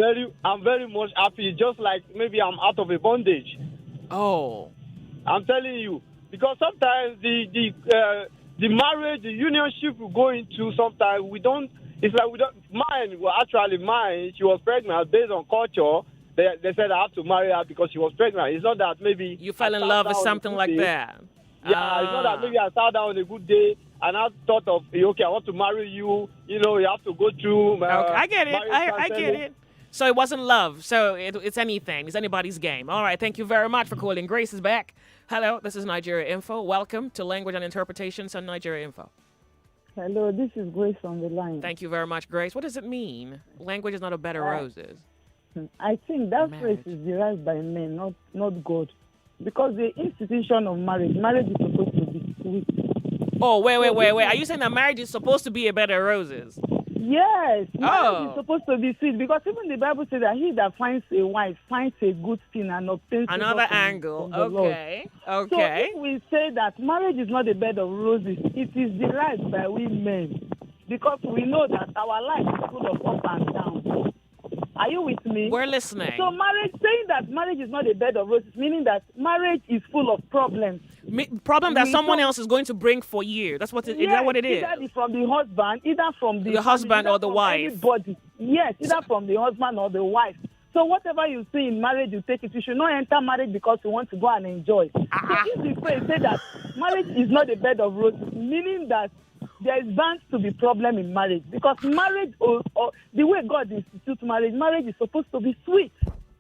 I'm very much happy. Just like maybe I'm out of a bondage. Oh, I'm telling you. Because sometimes the marriage, the unionship we go into, sometimes we don't. It's like we don't. Mine, she was pregnant based on culture. They said I have to marry her because she was pregnant. It's not that maybe you fell in love with something like that. Yeah, it's not that maybe I sat down on a good day and I thought of okay, I want to marry you. You have to go through. I get it. I get it. So it wasn't love. So it's anything. It's anybody's game. All right. Thank you very much for calling. Grace is back. Hello. This is Nigeria Info. Welcome to Language and Interpretations on Nigeria Info. Hello, this is Grace on the line. Thank you very much, Grace. What does it mean? Language is not a bed of roses. I think that Marriage. phrase is derived by men, not God. Because the institution of marriage is supposed to be sweet. Oh, wait. Are you saying that marriage is supposed to be a bed of roses? Yes, marriage is supposed to be sweet because even the Bible says that he that finds a wife finds a good thing and obtains another favor angle. from the Lord. Okay. So if we say that marriage is not a bed of roses, it is derived by we men because we know that our life is full of up and down. Are you with me? We're listening. So saying that marriage is not a bed of roses, meaning that marriage is full of problems. Problem that someone else is going to bring for you. Is that what it is? Either from the husband, either from the husband or the wife. Anybody. Yes, either from the husband or the wife. So whatever you see in marriage, you take it. You should not enter marriage because you want to go and enjoy. So if the phrase say that marriage is not a bed of roses, meaning that there is bound to be problem in marriage because marriage or the way God institutes marriage is supposed to be sweet.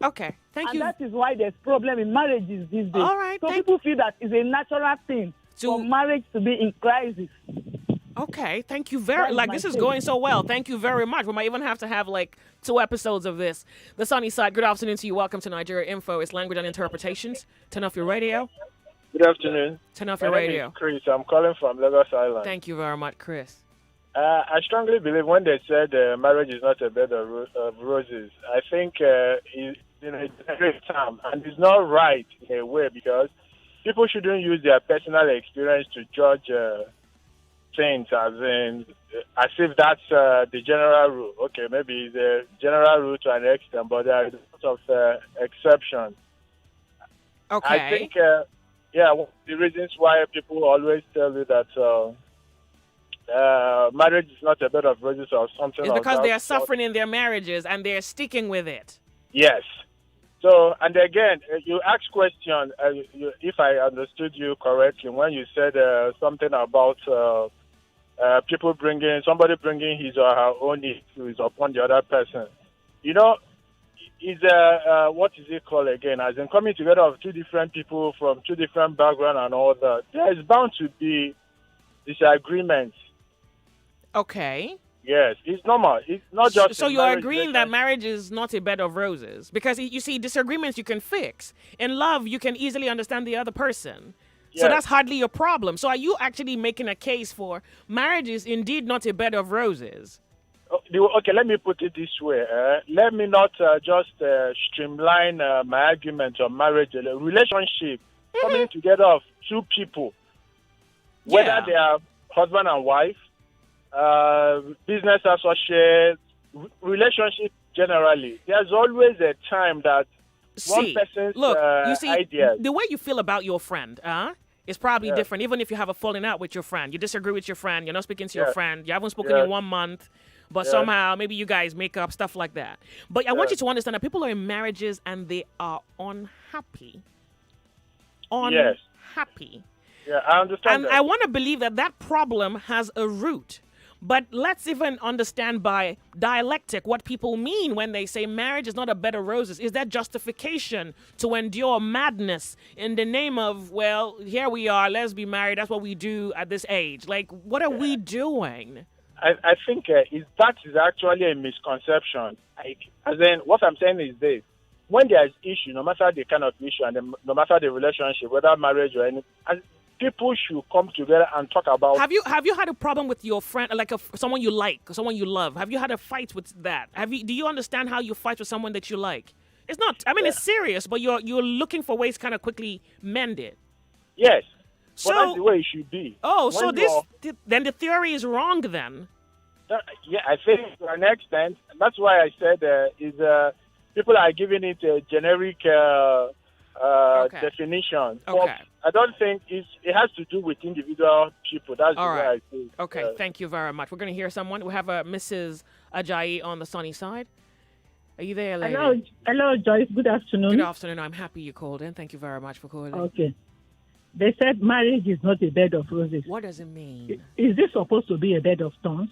Okay, thank you. And that is why there's problem in marriages these days. All right, so people feel that it's a natural thing for marriage to be in crisis. Okay, thank you very much. This is going so well. Thank you very much. We might even have to have 2 episodes of this. The Sunny Side, good afternoon to you. Welcome to Nigeria Info. It's language and interpretations. Turn off your radio. Good afternoon. Turn off your radio. My name is Chris. I'm calling from Lagos Island. Thank you very much, Chris. I strongly believe when they said marriage is not a bed of roses, I think it's a great term, and it's not right in a way because people shouldn't use their personal experience to judge things as if that's the general rule. Okay, maybe it's a general rule to an extent, but there are lots of exceptions. Okay. I think, one of the reasons why people always tell you that marriage is not a bed of roses or something it's like because that. they are suffering in their marriages and they're sticking with it. Yes. So, and again, you asked question, if I understood you correctly, when you said something about somebody bringing his or her own issues upon the other person. You know, is what is it called again? As in coming together of two different people from two different backgrounds and all that, there is bound to be disagreements. Okay. Yes, it's normal. It's not just. So you're agreeing that marriage is not a bed of roses because you see disagreements you can fix. In love, you can easily understand the other person. Yes. So that's hardly your problem. So are you actually making a case for marriage is indeed not a bed of roses? Okay, let me put it this way. Let me not just streamline my argument on marriage. A relationship coming together of two people, whether they are husband and wife, business associates, relationship generally. There's always a time that one person's ideas. The way you feel about your friend, is probably different. Even if you have a falling out with your friend, you disagree with your friend, you're not speaking to your friend, you haven't spoken in 1 month, but somehow maybe you guys make up, stuff like that. But I want you to understand that people are in marriages and they are unhappy. Unhappy. Yeah, I understand. And I want to believe that problem has a root. But let's even understand by dialectic what people mean when they say marriage is not a bed of roses. Is that justification to endure madness in the name of, well, here we are, let's be married, that's what we do at this age? Like, what are we doing? I think that is actually a misconception. What I'm saying is this. When there is issue, no matter the kind of issue and no matter the relationship, whether marriage or anything, people should come together and talk about. Have you had a problem with your friend, like someone you like, someone you love? Have you had a fight with that? Do you understand how you fight with someone that you like? It's not. I mean, it's serious, but you're looking for ways to kind of quickly mend it. Yes. But that's the way it should be. Oh, so then the theory is wrong then. Yeah, I think to an extent. That's why I said people are giving it a generic definition. Okay. I don't think it has to do with individual people. That's the way I think. Okay, thank you very much. We're going to hear someone. We have Mrs. Ajayi on the sunny side. Are you there, lady? Hello, Joyce. Good afternoon. Good afternoon. I'm happy you called in. Thank you very much for calling. Okay. They said marriage is not a bed of roses. What does it mean? Is this supposed to be a bed of thorns?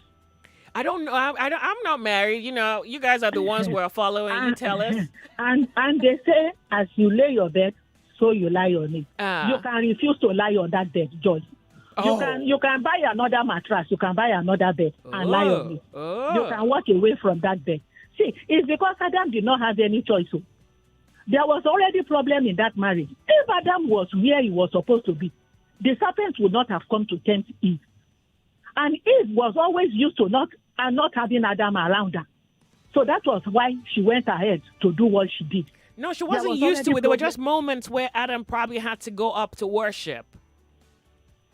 I don't know. I'm not married. You know, you guys are the ones who are following. You tell us. And they say, as you lay your bed, so you lie on it. You can refuse to lie on that bed, Joyce. You can buy another mattress, you can buy another bed and lie on it. You can walk away from that bed. See, it's because Adam did not have any choice. So there was already problem in that marriage. If Adam was where he was supposed to be, the serpent would not have come to tempt Eve. And Eve was always used to not having Adam around her. So that was why she went ahead to do what she did. No, she wasn't used to it. There were just moments where Adam probably had to go up to worship.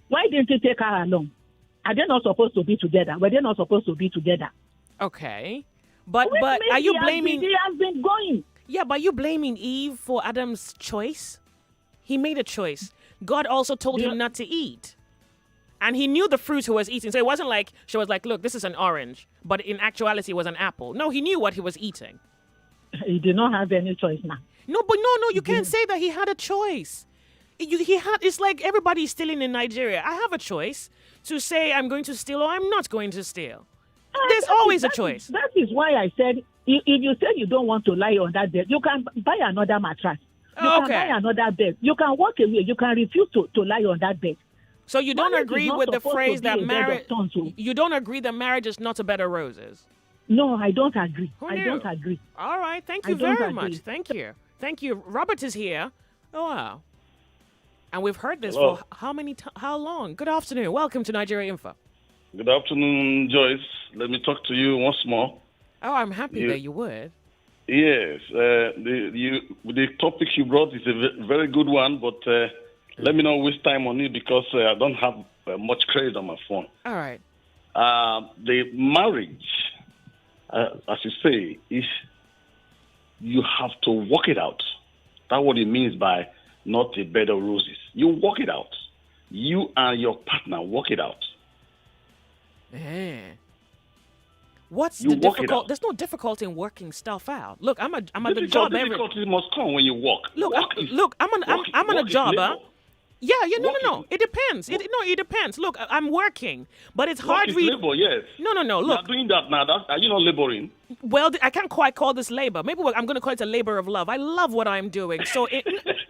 Why didn't he take her along? Are they not supposed to be together? Were they not supposed to be together? Okay. But are you blaming... He has been going. Yeah, but are you blaming Eve for Adam's choice? He made a choice. God also told him not to eat. And he knew the fruit he was eating. So it wasn't like she was like, look, this is an orange. But in actuality, it was an apple. No, he knew what he was eating. He did not have any choice now. No, you can't say that he had a choice. It's like everybody's stealing in Nigeria. I have a choice to say I'm going to steal or I'm not going to steal. There's always a choice. That is why I said, if you say you don't want to lie on that bed, you can buy another mattress. You can buy another bed. You can walk away. You can refuse to lie on that bed. So you don't agree with the phrase that marriage... You don't agree that marriage is not a bed of roses? No, I don't agree. I don't agree. All right. Thank you very much. Thank you. Thank you. Robert is here. Oh, wow. And we've heard this for how long? Good afternoon. Welcome to Nigeria Info. Good afternoon, Joyce. Let me talk to you once more. Oh, I'm happy that you would. Yes. The topic you brought is a very good one, but let me not waste time on it because I don't have much credit on my phone. All right. The marriage, as you say, is you have to work it out. That's what it means by not a bed of roses. You work it out. You and your partner work it out. What's the difficult? There's no difficulty in working stuff out. Look, I'm at the job. Difficulty must come when you work. Look, I'm on a job. Yeah, no. It depends. It depends. Look, I'm working, but it's hard. Labor, yes. No. Look, you are doing that now. Are you not laboring? Well, I can't quite call this labor. Maybe I'm going to call it a labor of love. I love what I'm doing. So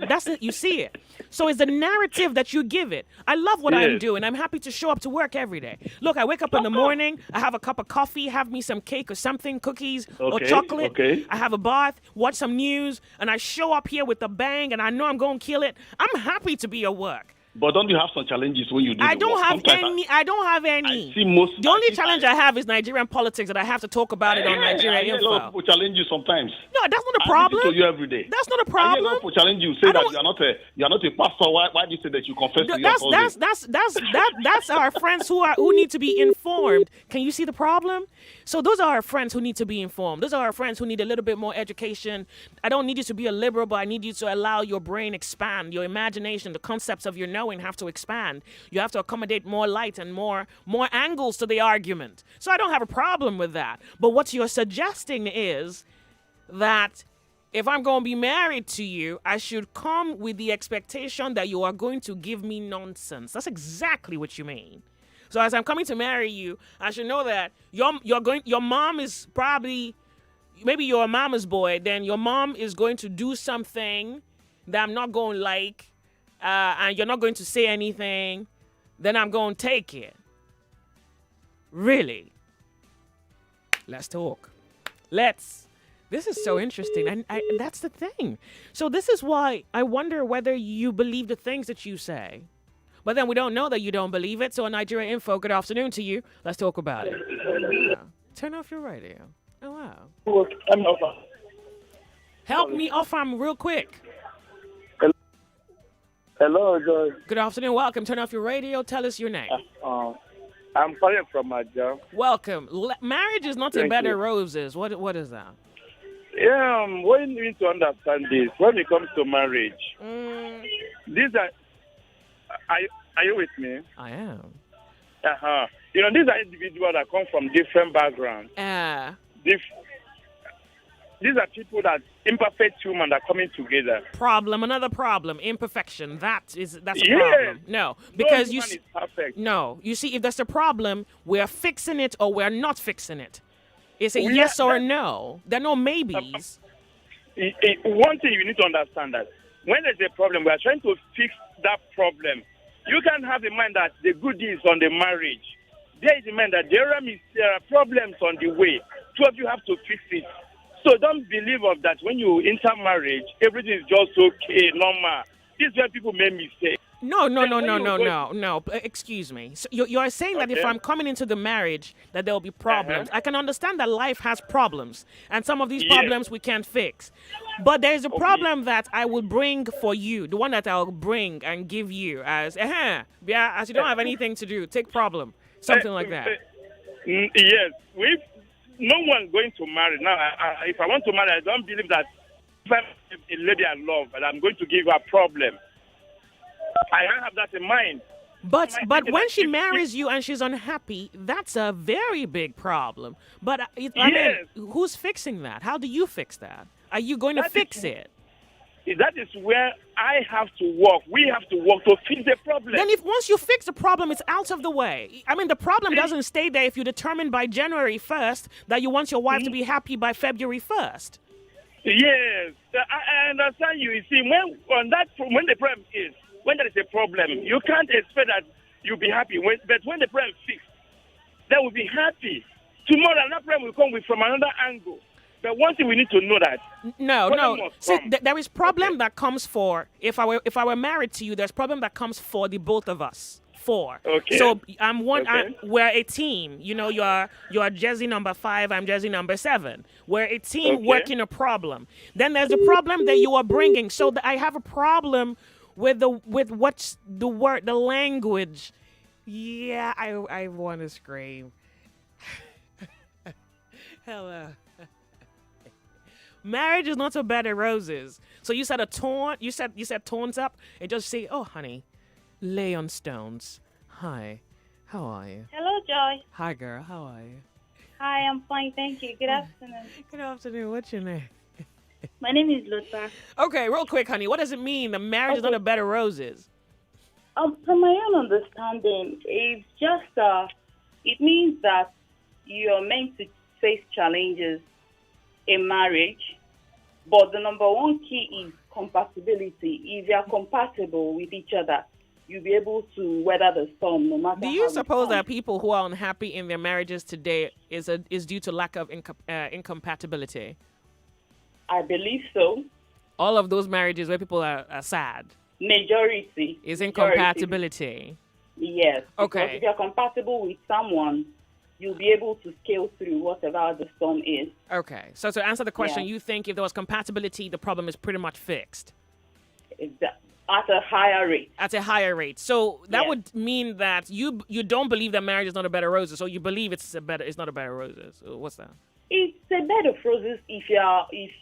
that's it. You see it. So it's the narrative that you give it. I love what I'm doing. I'm happy to show up to work every day. Look, I wake up in the morning. I have a cup of coffee, have me some cake or something, cookies or chocolate. Okay. I have a bath, watch some news, and I show up here with a bang, and I know I'm going to kill it. I'm happy to be at work. But don't you have some challenges when you do I don't have any. I don't have any. I see most. The only challenge I have is Nigerian politics, that I have to talk about it on Nigeria Info. A lot of people challenge you sometimes. No, that's not a problem. I listen to you every day. That's not a problem. I hear a lot of people challenge you, say that you are not a pastor. Why do you say that you confess to your That's our friends who need to be informed. Can you see the problem? So those are our friends who need to be informed. Those are our friends who need a little bit more education. I don't need you to be a liberal, but I need you to allow your brain expand, your imagination, the concepts of your knowing have to expand. You have to accommodate more light and more angles to the argument. So I don't have a problem with that. But what you're suggesting is that if I'm going to be married to you, I should come with the expectation that you are going to give me nonsense. That's exactly what you mean. So as I'm coming to marry you, I should know that your mom is probably, maybe you're a mama's boy, then your mom is going to do something that I'm not going to like, and you're not going to say anything, then I'm going to take it. Really? Let's talk. This is so interesting, and that's the thing. So this is why I wonder whether you believe the things that you say. But then we don't know that you don't believe it. So on Nigeria Info, good afternoon to you. Let's talk about it. Yeah. Turn off your radio. Oh, wow. Help me off real quick. Hello, Joyce. Good afternoon. Welcome. Turn off your radio. Tell us your name. I'm calling from Niger. Welcome. Marriage is not a bed of roses. What is that? Yeah, what you need to understand is when it comes to marriage, these are. Are you with me? I am. These are individuals that come from different backgrounds. These are people that imperfect humans that are coming together. Another problem, imperfection. That's a problem. No, because no human is perfect. No, you see, if that's a problem, we're fixing it or we're not fixing it. It's a yes or a no. There are no maybes. One thing you need to understand that when there's a problem, we are trying to fix that problem. You can have in mind that the good is on the marriage. There is in mind that there are problems on the way. Two of you have to fix it. So don't believe of that when you enter marriage, everything is just okay, normal. This is where people make mistakes. No. Excuse me. So you're saying that if I'm coming into the marriage, that there will be problems. I can understand that life has problems, and some of these problems we can't fix. But there's a problem that I will bring for you, the one that I'll bring and give you as, as you don't have anything to do, take problem, something like that. Yes. No one going to marry. Now, if I want to marry, I don't believe that if I'm a lady I love and I'm going to give her a problem. I don't have that in mind. But when she marries you and she's unhappy, that's a very big problem. But I mean, who's fixing that? How do you fix that? Are you going to fix it? That is where I have to work. We have to work to fix the problem. Then once you fix the problem, it's out of the way. I mean, the problem doesn't stay there if you determine by January 1st that you want your wife to be happy by February 1st. Yes, I understand you. You see, when the problem is, when there is a problem, you can't expect that you'll be happy. But when the problem is fixed, then we'll be happy. Tomorrow, another problem will come from another angle. But one thing we need to know that. No. See, there is problem that comes for, if I were married to you, there's problem that comes for the both of us. Okay. So we're a team. You know, you're jersey number 5, I'm jersey number 7. We're a team working a problem. Then there's the problem that you are bringing. So I have a problem with what's the word, the language. Yeah, I want to scream. Hello. Marriage is not a bed of roses. So you said you said tones up and just say, oh honey, lay on stones. Hi, how are you? Hello, Joy. Hi girl, how are you? Hi, I'm fine, thank you. Good afternoon. Good afternoon. What's your name? My name is Luther. Okay, real quick, honey. What does it mean? The marriage is not a bed of roses. From my own understanding, it's just it means that you're meant to face challenges in marriage, but the number one key is compatibility. If you're compatible with each other, you'll be able to weather the storm no matter. Do you suppose that people who are unhappy in their marriages today is due to lack of incompatibility? I believe so. All of those marriages where people are sad. Majority. Is incompatibility. Yes. Okay. Because if you're compatible with someone, you'll be able to scale through whatever the storm is. Okay. So to answer the question, you think if there was compatibility, the problem is pretty much fixed? At a higher rate. At a higher rate. So that would mean that you don't believe that marriage is not a bed of roses. So you believe it's not a bed of roses. What's that? It's a bed of roses if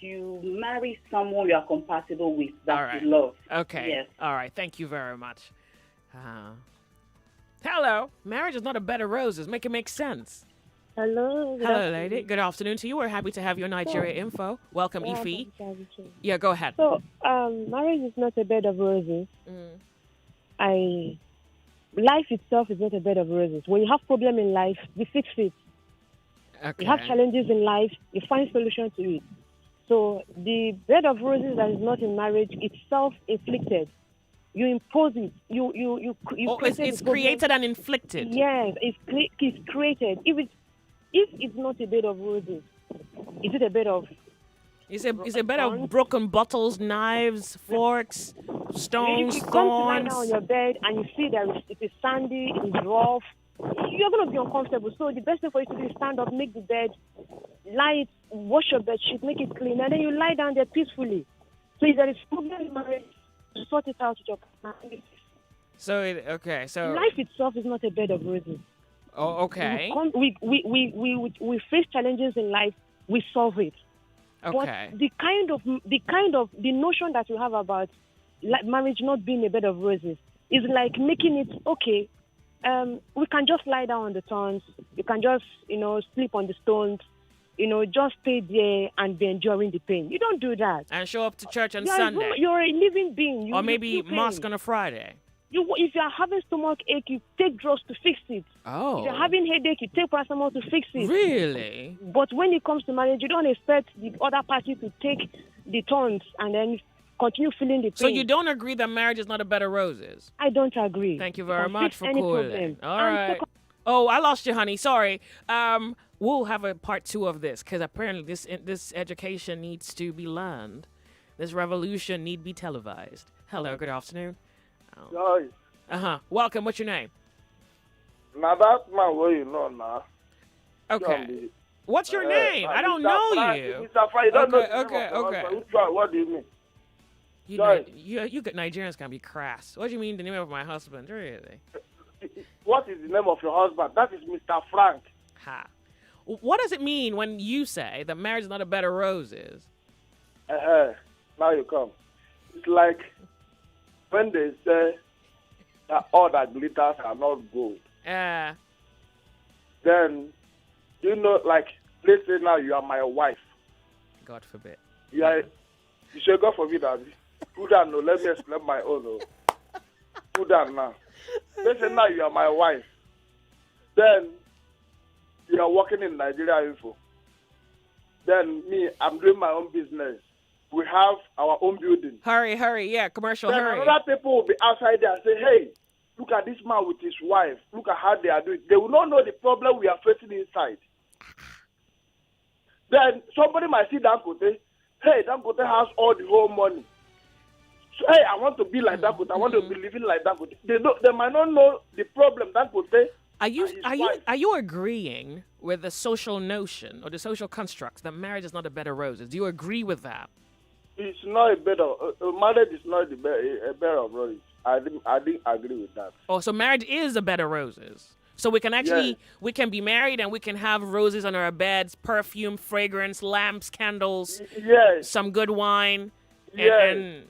you marry someone you are compatible with, that you love. Okay. Yes. All right. Thank you very much. Hello. Marriage is not a bed of roses. Make it make sense. Hello. Hello, lady. Good afternoon to you. We're happy to have your Nigeria info. Welcome, Ify. Yeah, go ahead. So, marriage is not a bed of roses. Life itself is not a bed of roses. When you have problem in life, you fix it. Okay. You have challenges in life, you find solution to it. So the bed of roses that is not in marriage, it's self-inflicted. You impose it. It's created and inflicted. Yes, it's created. If it's not a bed of roses, is it a bed of? It's a bed of broken bottles, knives, forks, stones, you thorns. come to lie down on your bed and you see it is sandy, it is rough. You're going to be uncomfortable. So the best thing for you to do is stand up, make the bed, wash your bed sheet, make it clean, and then you lie down there peacefully. So if there is problem in marriage, sort it out with your partner. So life itself is not a bed of roses. Oh, okay. We face challenges in life, we solve it. Okay. But the notion that you have about marriage not being a bed of roses is like making it okay. We can just lie down on the thorns. You can just, sleep on the stones. Just stay there and be enjoying the pain. You don't do that. And show up to church on Sunday. You're a living being. Or maybe mosque on a Friday. If you're having stomach ache, you take drugs to fix it. Oh. If you're having headache, you take paracetamol to fix it. Really? But when it comes to marriage, you don't expect the other party to take the turns and then continue feeling the pain. So you don't agree that marriage is not a bed of roses? I don't agree. Thank you very Can much fix for any calling. problem. All And right. second- Oh, I lost you, honey. Sorry. We'll have a part 2 of this because apparently this education needs to be learned. This revolution need be televised. Hello, good afternoon. Hi. Welcome. What's your name? Now that man where you know now. Okay. What's your name? I don't know you. Mr. Fry, you don't know the name Okay. of the husband. Which one? What do you mean? You got Nigerians can be crass. What do you mean the name of my husband? Really? What is the name of your husband? That is Mr. Frank. Ha. What does it mean when you say that marriage is not a bed of roses? Now you come. It's like when they say that all that glitters are not gold. Then, you know, like, let's say now you are my wife. God forbid. You should God forbid that. Put down, no, let me explain my own. Oh. Put down now. Let's say now you are my wife. Then, you are working in Nigeria Info. Then me, I'm doing my own business. We have our own building. Hurry. Yeah, commercial, then hurry. Other people will be outside there and say, hey, look at this man with his wife. Look at how they are doing. They will not know the problem we are facing inside. Then somebody might see Dangote. Hey, Dangote has all the whole money. So, hey, I want to be like Dangote. I want to be living like Dangote. They might not know the problem Dangote. Are you agreeing with the social notion or the social constructs that marriage is not a bed of roses? Do you agree with that? It's not a bed of marriage is not a bed of roses. I didn't agree with that. Oh, so marriage is a bed of roses. So we can actually we can be married and we can have roses on our beds, perfume, fragrance, lamps, candles, some good wine, and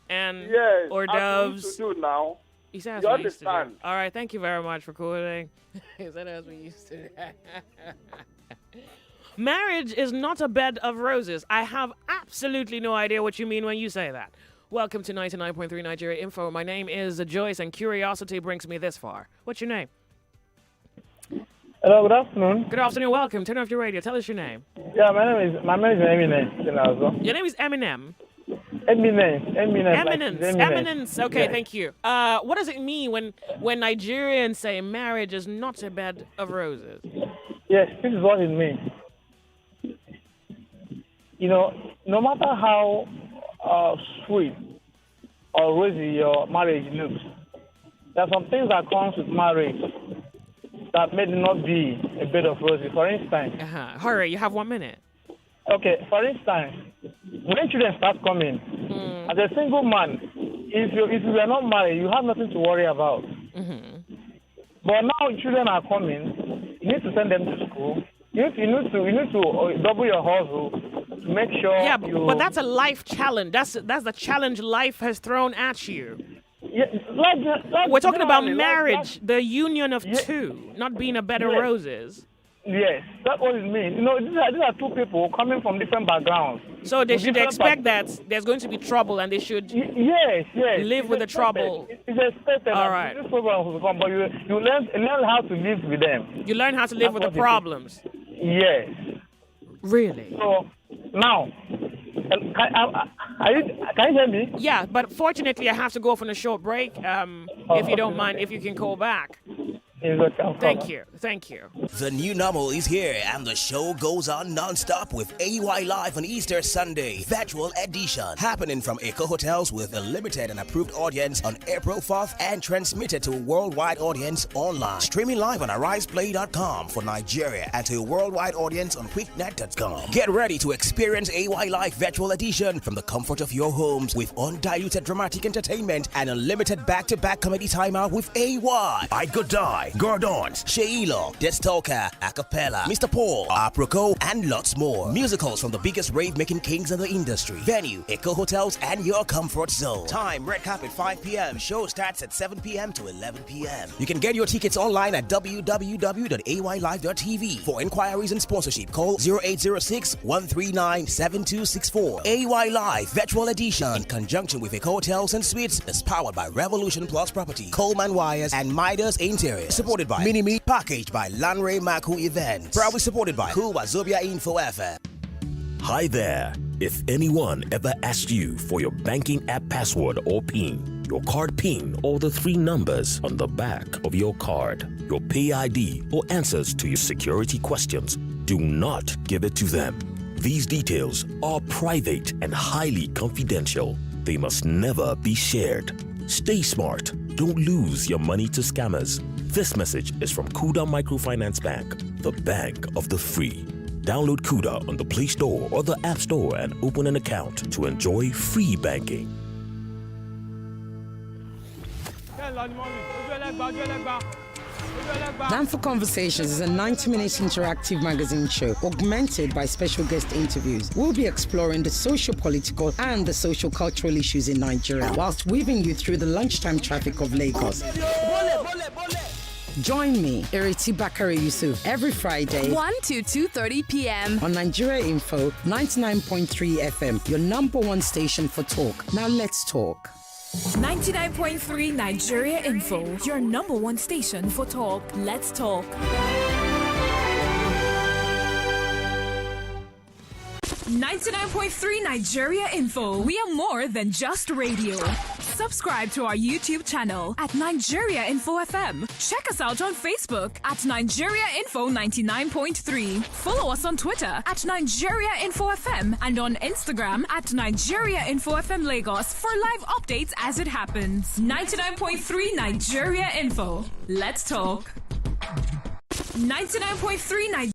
hors d'oeuvres. As we used to do now. He said You as we used to do. understand? All right, thank you very much for calling. He said as we used to. Marriage is not a bed of roses. I have absolutely no idea what you mean when you say that. Welcome to 99.3 Nigeria Info. My name is Joyce, and curiosity brings me this far. What's your name? Hello, good afternoon. Good afternoon. Welcome. Turn off your radio. Tell us your name. Yeah, my name is Eminem. Your name is Eminem. Eminence. Okay, Yeah. thank you. What does it mean when Nigerians say marriage is not a bed of roses? Yes, this is what it means. You know, no matter how sweet or rosy your marriage looks, there are some things that comes with marriage that may not be a bed of roses. For instance, hurry, you have 1 minute. Okay, for instance, when children start coming, as a single man, if you are not married, you have nothing to worry about. But now children are coming, you need to send them to school. You need to double your hustle to make sure. Yeah, but that's a life challenge. That's the challenge life has thrown at you. Yeah, we're talking about marriage, the union of two, not being a bed of roses. Yes, that's what it means. You know, these are two people coming from different backgrounds. So they should expect that there's going to be trouble, and they should live with the trouble. It's expected. All right. This problem will come, but you learn how to live with them. You learn how to live with the problems. Yes. Really? So now, can you hear me? Yeah, but fortunately, I have to go for a short break. If you don't mind, if you can call back. Thank you. The new normal is here, and the show goes on non-stop with AY Live on Easter Sunday, virtual edition, happening from Eco Hotels with a limited and approved audience on April 4th and transmitted to a worldwide audience online. Streaming live on ArisePlay.com for Nigeria and to a worldwide audience on QuickNet.com. Get ready to experience AY Live virtual edition from the comfort of your homes with undiluted dramatic entertainment and unlimited back-to-back comedy time out with AY. I Could Die, Gordons, Sheila, Destalker, Acapella, Mr. Paul, Aproco, and lots more. Musicals from the biggest rave-making kings in the industry. Venue, Eco Hotels, and your comfort zone. Time, red carpet 5 p.m. Show starts at 7 p.m. to 11 p.m. You can get your tickets online at www.aylive.tv. For inquiries and sponsorship, call 0806-139-7264. AY Live Virtual Edition in conjunction with Eco Hotels and Suites is powered by Revolution Plus Property, Coleman Wires, and Midas Interior. Supported by Mini-Me, packaged by Lanre Maku Events. Proudly supported by Cool Wazobia Info FM. Hi there. If anyone ever asks you for your banking app password or PIN, your card PIN, or the 3 numbers on the back of your card, your Pay ID, or answers to your security questions, do not give it to them. These details are private and highly confidential. They must never be shared. Stay smart. Don't lose your money to scammers. This message is from Kuda Microfinance Bank, the bank of the free. Download Kuda on the Play Store or the App Store and open an account to enjoy free banking. Time for Conversations is a 90-minute interactive magazine show augmented by special guest interviews. We'll be exploring the socio-political and the social-cultural issues in Nigeria whilst weaving you through the lunchtime traffic of Lagos. Join me, Eriti Bakare Yusuf, every Friday 1 to 2:30 p.m. on Nigeria Info 99.3 FM, your number one station for talk. Now let's talk. 99.3 Nigeria Info, your number one station for talk. Let's talk. 99.3 Nigeria Info. We are more than just radio. Subscribe to our YouTube channel at Nigeria Info FM. Check us out on Facebook at Nigeria Info 99.3. Follow us on Twitter at Nigeria Info FM and on Instagram at Nigeria Info FM Lagos for live updates as it happens. 99.3 Nigeria Info. Let's talk. 99.3 Nigeria.